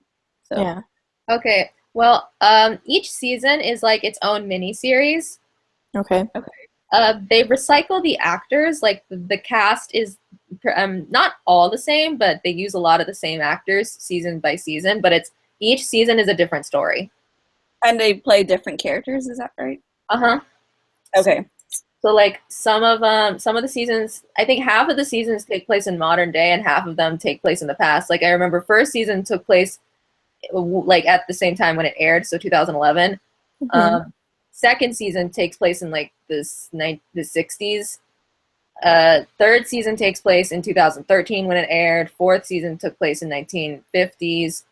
So Yeah. Okay. Well, each season is like its own mini series. Okay. They recycle the actors. Like the cast is not all the same, but they use a lot of the same actors season by season. But it's each season is a different story. and they play different characters. Is that right? Uh-huh. Okay. So like some of the seasons, I think half of the seasons take place in modern day, and half of them take place in the past. Like I remember first season took place like at the same time when it aired, so 2011. Mhm. Second season takes place in like the 60s. Third season takes place in 2013 when it aired. Fourth season took place in 1950s.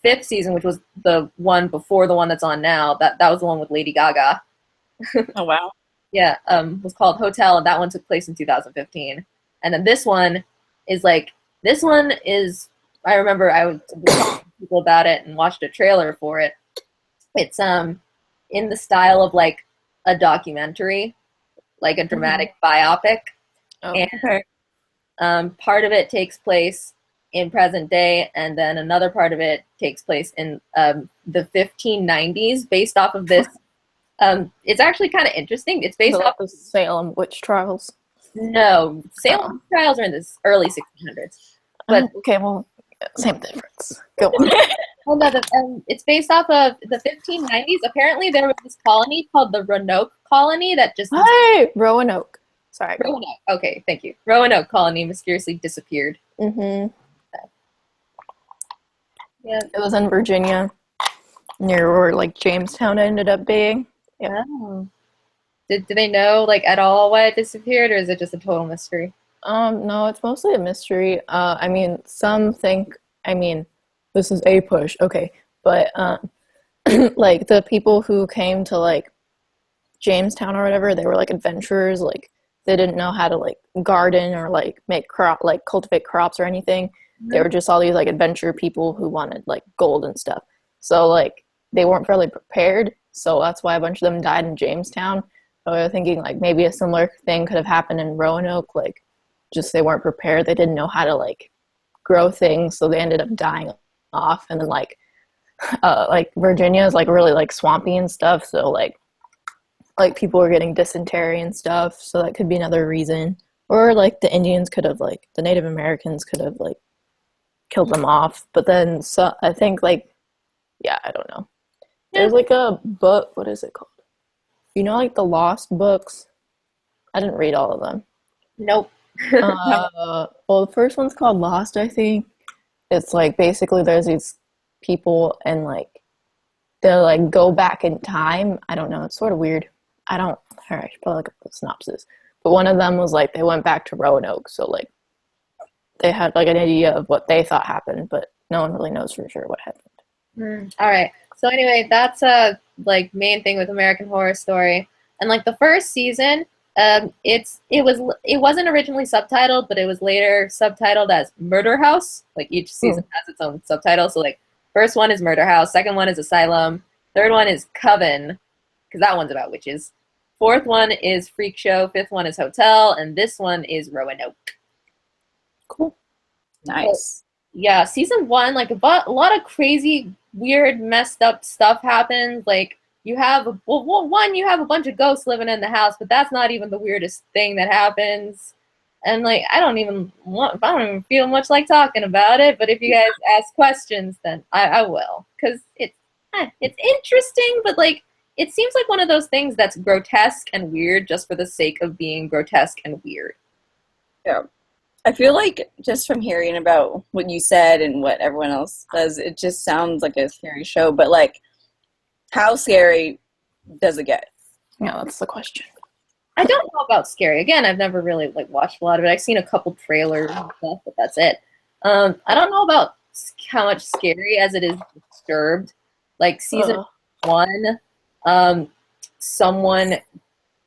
Fifth season, which was the one before the one that's on now, that was the one with Lady Gaga. Oh wow. Yeah, was called Hotel, and that one took place in 2015. And then this one is like this one is. I remember I was talking to people about it and watched a trailer for it. It's in the style of like a documentary, like a dramatic biopic, Oh. and Okay. part of it takes place in present day, and then another part of it takes place in the 1590s, based off of this. It's actually kind of interesting. It's based So off. like the Salem witch trials. No, Salem trials are in the early 1600s, but Okay, well, same difference. Go on. well, no, it's based off of the 1590s. Apparently, there was this colony called the Roanoke colony that just Hey, Roanoke. Sorry. Go on. Roanoke. Okay, thank you. Roanoke colony mysteriously disappeared. Mhm. Yeah. It was in Virginia, near where like Jamestown ended up being. Yep. Oh. Do they know like at all why it disappeared, or is it just a total mystery? No, it's mostly a mystery. I mean, some think, I mean, this is a push, okay, but like the people who came to like Jamestown or whatever, they were like adventurers, like they didn't know how to like garden or like make like cultivate crops or anything. They were just all these like adventure people who wanted like gold and stuff. So like they weren't fairly prepared, so that's why a bunch of them died in Jamestown. So I was thinking like maybe a similar thing could have happened in Roanoke, like just they weren't prepared. They didn't know how to like grow things, so they ended up dying off. And then like Virginia is like really like swampy and stuff, so like people were getting dysentery and stuff, so that could be another reason. Or like the Indians could have like the Native Americans could have like killed them off. But then so I think like yeah, I don't know. There's like a book, what is it called? You know like the Lost books? I didn't read all of them. Nope. Well, the first one's called Lost, I think. It's like basically there's these people and like they like go back in time. I don't know. It's sort of weird. All right, I should probably look up the synopsis. But one of them was like they went back to Roanoke, so like they had like an idea of what they thought happened, but no one really knows for sure what happened. All right. So anyway, that's a like main thing with American Horror Story, and like the first season, it wasn't originally subtitled, but it was later subtitled as Murder House. Like each season has its own subtitle. So like first one is Murder House, second one is Asylum, third one is Coven, because that one's about witches. Fourth one is Freak Show, fifth one is Hotel, and this one is Roanoke. Cool. Nice. Yeah, season one, like a lot of crazy, weird, messed up stuff happens. Like you have you have a bunch of ghosts living in the house, but that's not even the weirdest thing that happens. And like I don't even feel much like talking about it. But if you guys ask questions, then I will, because it's interesting, but like it seems like one of those things that's grotesque and weird just for the sake of being grotesque and weird. Yeah. I feel like just from hearing about what you said and what everyone else does, it just sounds like a scary show. But like, how scary does it get? Yeah, that's the question. I don't know about scary. Again, I've never really like watched a lot of it. I've seen a couple trailers and stuff, but that's it. I don't know about how much scary as it is disturbed. Like season one, someone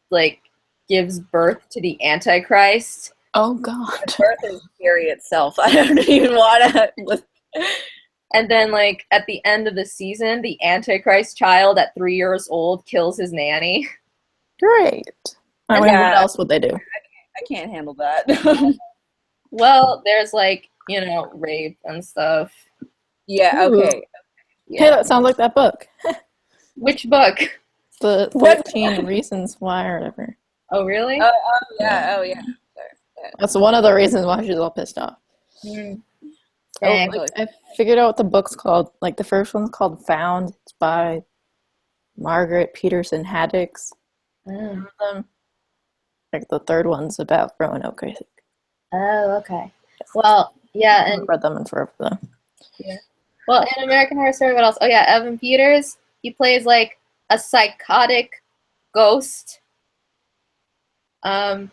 like gives birth to the Antichrist. Oh God. Birth is scary itself. I don't even want to. And then, like, at the end of the season, the Antichrist child at 3 years old kills his nanny. Great. I mean, what else would they do? I can't handle that. Well, there's, like, rape and stuff. Yeah, okay. Hey, that sounds like that book. Which book? The 13 Reasons Why or whatever. Oh, really? Yeah. That's one of the reasons why she's all pissed off. Mm. Oh, like, I figured out what the book's called. Like, the first one's called Found. It's by Margaret Peterson Haddix. Mm. Like, the third one's about Roanoke, I think. Oh, okay. Well, yeah, and I've read them in forever, though. yeah. Well, in American Horror Story, what else? Oh, yeah, Evan Peters. He plays like a psychotic ghost. So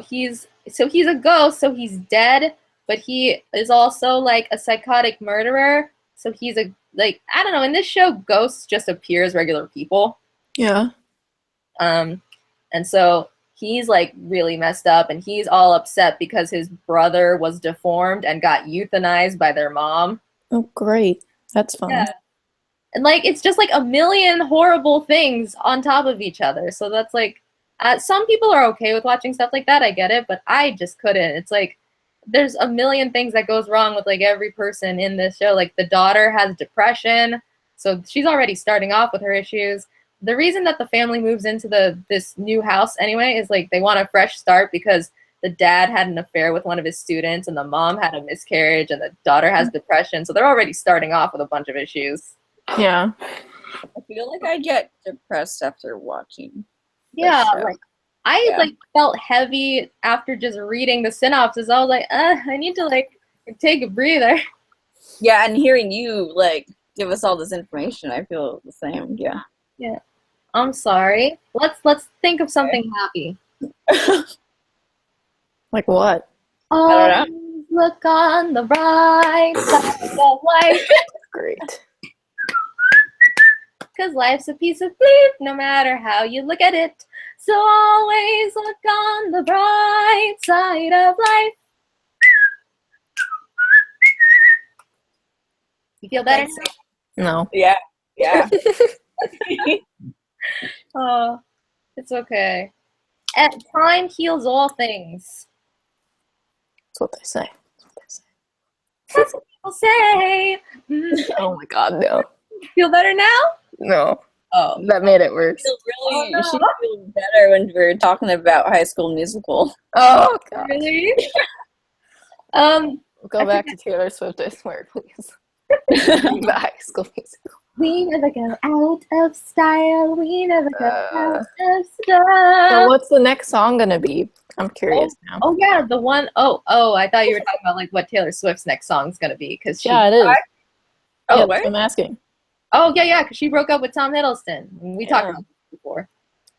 he's a ghost, so he's dead, but he is also like a psychotic murderer. So he's a like I don't know. In this show, ghosts just appear as regular people. Yeah. And so he's like really messed up, and he's all upset because his brother was deformed and got euthanized by their mom. Oh, great. That's fun. Yeah. And like it's just like a million horrible things on top of each other. So that's like some people are okay with watching stuff like that. I get it, but I just couldn't. It's like there's a million things that goes wrong with like every person in this show. Like the daughter has depression, so she's already starting off with her issues. The reason that the family moves into this new house anyway is like they want a fresh start because the dad had an affair with one of his students and the mom had a miscarriage and the daughter has depression. So they're already starting off with a bunch of issues. Yeah. I feel like I get depressed after watching. Yeah, like I like felt heavy after just reading the synopsis. I was like, I need to like take a breather. Yeah, and hearing you like give us all this information, I feel the same. Yeah. Yeah. I'm sorry. Let's think of something happy. Like what? I don't know. Look on the right side of life. Great. Because life's a piece of bleep, no matter how you look at it. So always look on the bright side of life. You feel better now? No. Yeah. Oh, it's okay. And time heals all things. That's what they say. That's what people say. Oh my god, no. Feel better now? No. Oh, That made it worse. really, she feels better when we were talking about High School Musical. Oh god. Really? Go back to Taylor Swift, I swear, please. The High School Musical. We never go out of style. We never go out of style. So what's the next song gonna be? I'm curious now. Oh yeah, the one oh I thought you were talking about like what Taylor Swift's next song's gonna be because Yeah, it is. Oh, Yeah, what? I'm asking. Oh yeah, because she broke up with Tom Hiddleston. We talked about this before.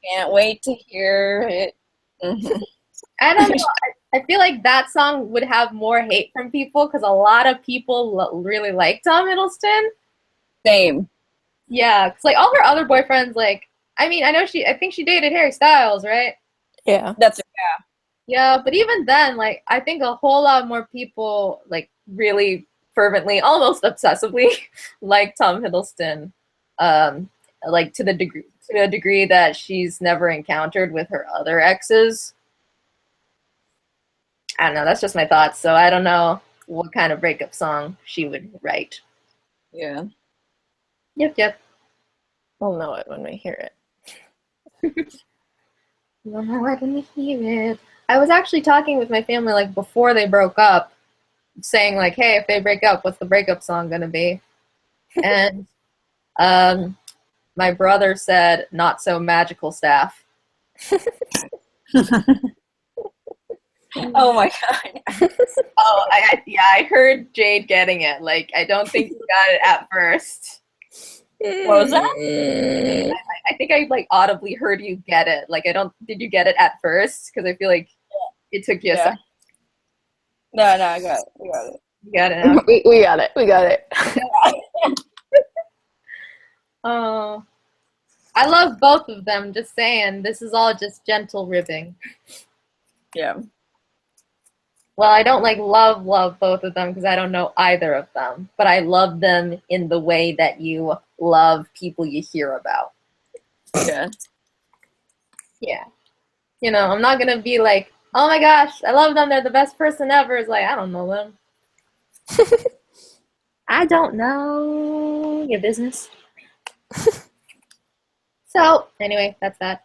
Can't wait to hear it. Mm-hmm. I don't know. I feel like that song would have more hate from people because a lot of people really like Tom Hiddleston. Same. Yeah, because like all her other boyfriends, like I mean, I think she dated Harry Styles, right? Yeah. That's Yeah, but even then, like I think a whole lot more people like really fervently, almost obsessively, like Tom Hiddleston, like to the degree that she's never encountered with her other exes. I don't know. That's just my thoughts. So I don't know what kind of breakup song she would write. yeah. Yep. We'll know it when we hear it. We'll know it when we hear it. I was actually talking with my family like before they broke up, saying like, "Hey, if they break up, what's the breakup song gonna be?" And my brother said, "Not So Magical Staff." Oh my god. Oh, I heard Jade getting it. Like, I don't think you got it at first. What was that? I think I like audibly heard you get it. Like, did you get it at first? Because I feel like it took you a second. No, I got it. We got it. You got it now. We got it. We got it. Oh, I love both of them. Just saying, this is all just gentle ribbing. Yeah. Well, I don't like love both of them because I don't know either of them, but I love them in the way that you love people you hear about. Yeah. Yeah. You know, I'm not going to be like, oh my gosh, I love them. They're the best person ever. It's like, I don't know them. I I don't know your business. So, anyway, that's that.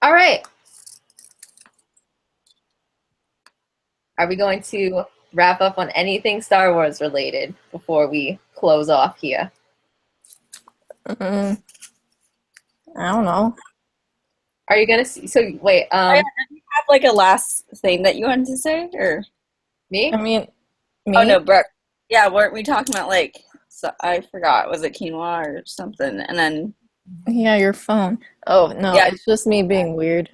All right. Are we going to wrap up on anything Star Wars related before we close off here? I don't know. Are you gonna see? So wait, Have like a last thing that you wanted to say, or me? I mean, me? oh no, Brooke. Yeah, weren't we talking about like? So I forgot. Was it quinoa or something? And then Yeah, your phone. Oh no, yeah, it's just me being weird.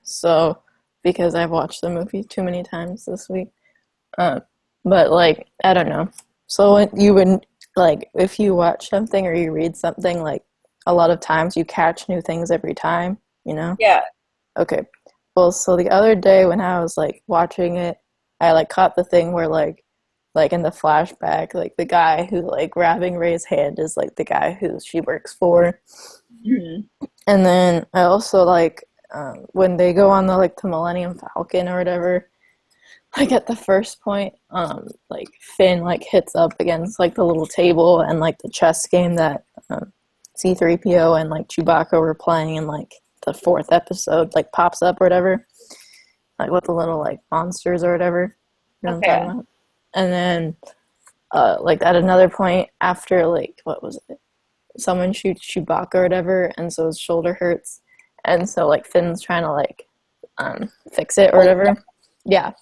So because I've watched the movie too many times this week. But like I don't know. So when you would like if you watch something or you read something, like a lot of times you catch new things every time, you know? yeah, Okay. Well, so the other day when I was like watching it, I like caught the thing where like in the flashback, like the guy who like grabbing Ray's hand is like the guy who she works for. mm-hmm. And then I also like when they go on the Millennium Falcon or whatever, like at the first point, like Finn like hits up against like the little table and like the chess game that C-3PO and like Chewbacca were playing in like the 4th episode, like pops up or whatever, like with the little like monsters or whatever. You know what I'm talking about? And then like at another point after like what was it? Someone shoots Chewbacca or whatever, and so his shoulder hurts, and so like Finn's trying to like fix it or whatever. Yeah.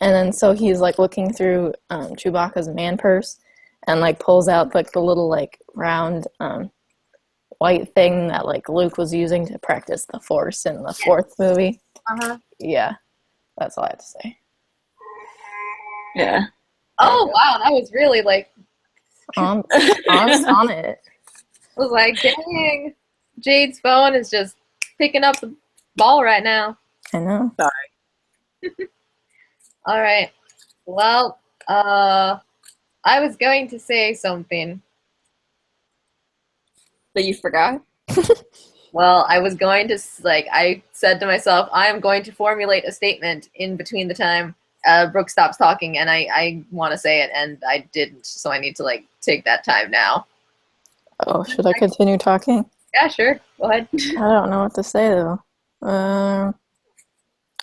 And then so he's like looking through Chewbacca's man purse and like pulls out like the little like round white thing that like Luke was using to practice the Force in the 4th movie. Yeah, that's all I have to say. yeah. Oh wow, that was really like On it. I was like, dang, Jade's phone is just picking up the ball right now. I know. All right. Well, I was going to say something. But you forgot. Well, I was going to I said to myself, I am going to formulate a statement in between the time Brooke stops talking, and I want to say it, and I didn't, so I need to like take that time now. Oh, should I continue talking? Yeah, sure. Go ahead. I don't know what to say though.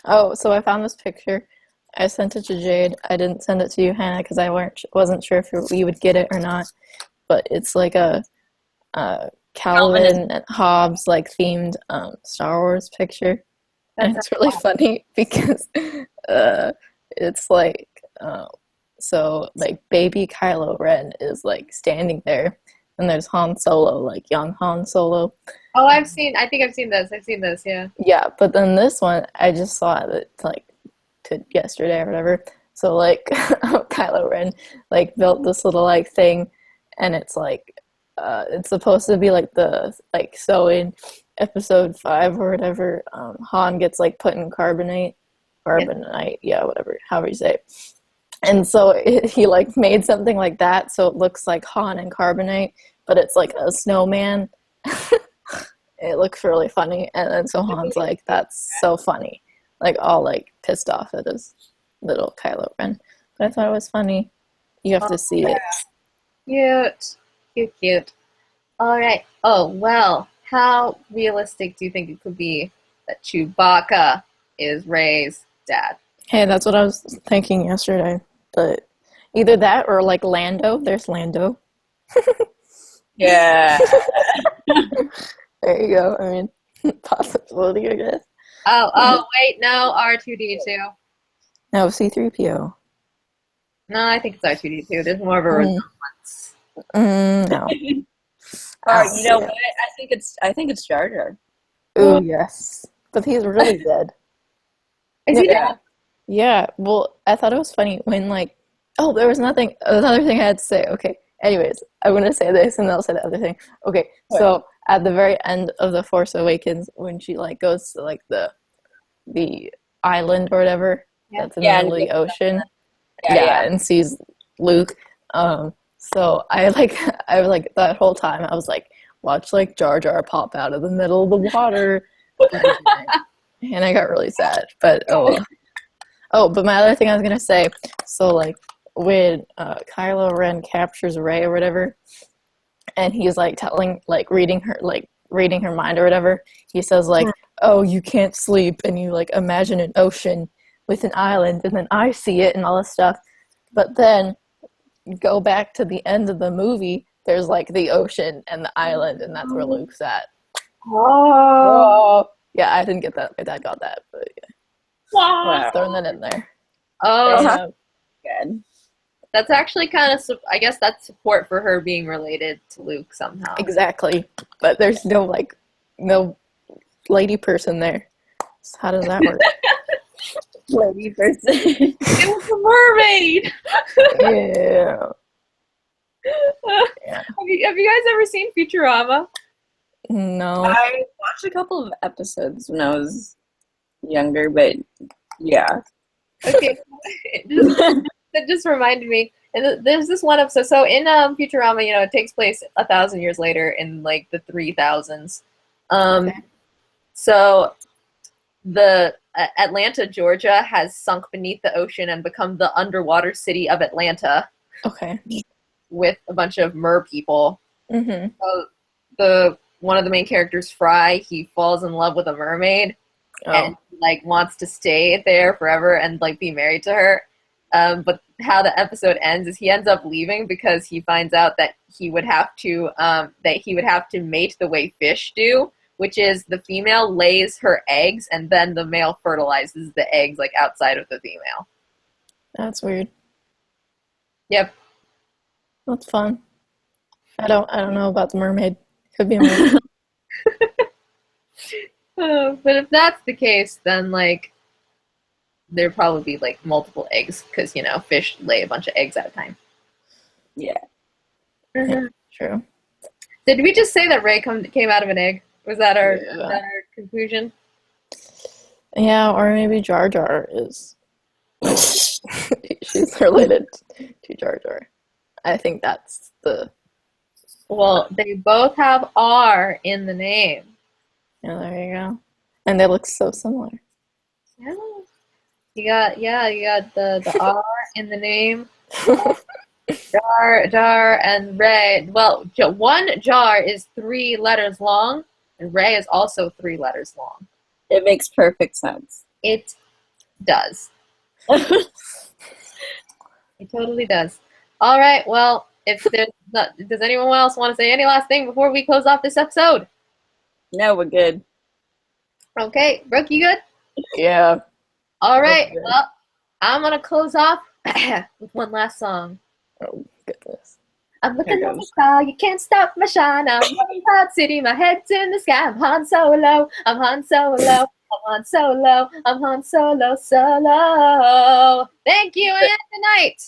Oh, so I found this picture. I sent it to Jade. I didn't send it to you, Hannah, because I wasn't sure if you would get it or not. But it's like a Calvin and Hobbes like themed Star Wars picture, and it's really funny because it's like so like baby Kylo Ren is like standing there, and there's Han Solo, like young Han Solo. Oh, I think I've seen this. I've seen this, yeah. Yeah, but then this one, I just saw it like yesterday or whatever. So like Kylo Ren like built this little like thing, and it's like it's supposed to be like so in episode 5 or whatever, Han gets like put in carbonite, yeah, whatever, however you say it. And so he like made something like that, so it looks like Han and carbonite, but it's like a snowman. It looks really funny, and then so Han's like, "That's so funny," like all like pissed off at his little Kylo Ren. But I thought it was funny. You have to see it. Cute. All right. Oh well, how realistic do you think it could be that Chewbacca is Rey's dad? Hey, that's what I was thinking yesterday. But either that or like Lando. There's Lando. Yeah. There you go. I mean, possibility, I guess. Oh, wait, no, R2D2. No, C-3PO. No, I think it's R2D2. There's more of a resemblance. No. You know what? I think it's Jar Jar. Ooh, yes. But he's really dead. Is he dead? Yeah. Well, I thought it was funny when like, oh, there was another thing I had to say. Okay. Anyways, I'm gonna say this and then I'll say the other thing. Okay. What? So at the very end of The Force Awakens, when she like goes to like the island or whatever that's in the middle of the ocean, and sees Luke. So I like that whole time I was like, watch like Jar Jar pop out of the middle of the water, and I got really sad. But but my other thing I was gonna say, so like when Kylo Ren captures Rey or whatever, and he's like reading her mind or whatever. He says like, "Oh, you can't sleep," and you like imagine an ocean with an island, and then I see it and all this stuff. But then go back to the end of the movie. There's like the ocean and the island, and that's where Luke's at. Oh, yeah, I didn't get that. My dad got that, but yeah, wow. throwing that in there. Oh, Good. that's actually kind of, I guess that's support for her being related to Luke somehow. Exactly, but there's no lady person there. So how does that work? Lady person. It was a mermaid. Yeah. Have you guys ever seen Futurama? No. I watched a couple of episodes when I was younger, but yeah. Okay, that just reminded me. And there's this one episode. So in Futurama, it takes place 1,000 years later in like the 3000s. Okay. So the Atlanta, Georgia, has sunk beneath the ocean and become the underwater city of Atlanta. Okay. With a bunch of mer people. Mm-hmm. So one of the main characters, Fry, he falls in love with a mermaid and like wants to stay there forever and like be married to her. But how the episode ends is he ends up leaving because he finds out that he would have to mate the way fish do, which is the female lays her eggs and then the male fertilizes the eggs like outside of the female. That's weird. Yep. That's fun. I don't know about the mermaid. Could be a mermaid. But if that's the case, then like there'd probably be like multiple eggs because fish lay a bunch of eggs at a time. Yeah. Yeah, true. Did we just say that Rey came out of an egg? Was that our conclusion? Yeah, or maybe Jar Jar is. She's related to Jar Jar. I think that's the. Well, they both have R in the name. Yeah, there you go. And they look so similar. Yeah. You got the R in the name. Jar, and Rey. Well, one Jar is 3 letters long, and Rey is also 3 letters long. It makes perfect sense. It does. It totally does. All right. Well, does anyone else want to say any last thing before we close off this episode? No, we're good. Okay, Brooke, you good? Yeah. All right. Okay. Well, I'm gonna close off with one last song. Oh goodness. I'm looking at the star, you can't stop my shine. I'm running hard city, my head's in the sky. I'm Han Solo, I'm Han Solo, I'm Han Solo, I'm Han Solo, solo. Thank you, and good night.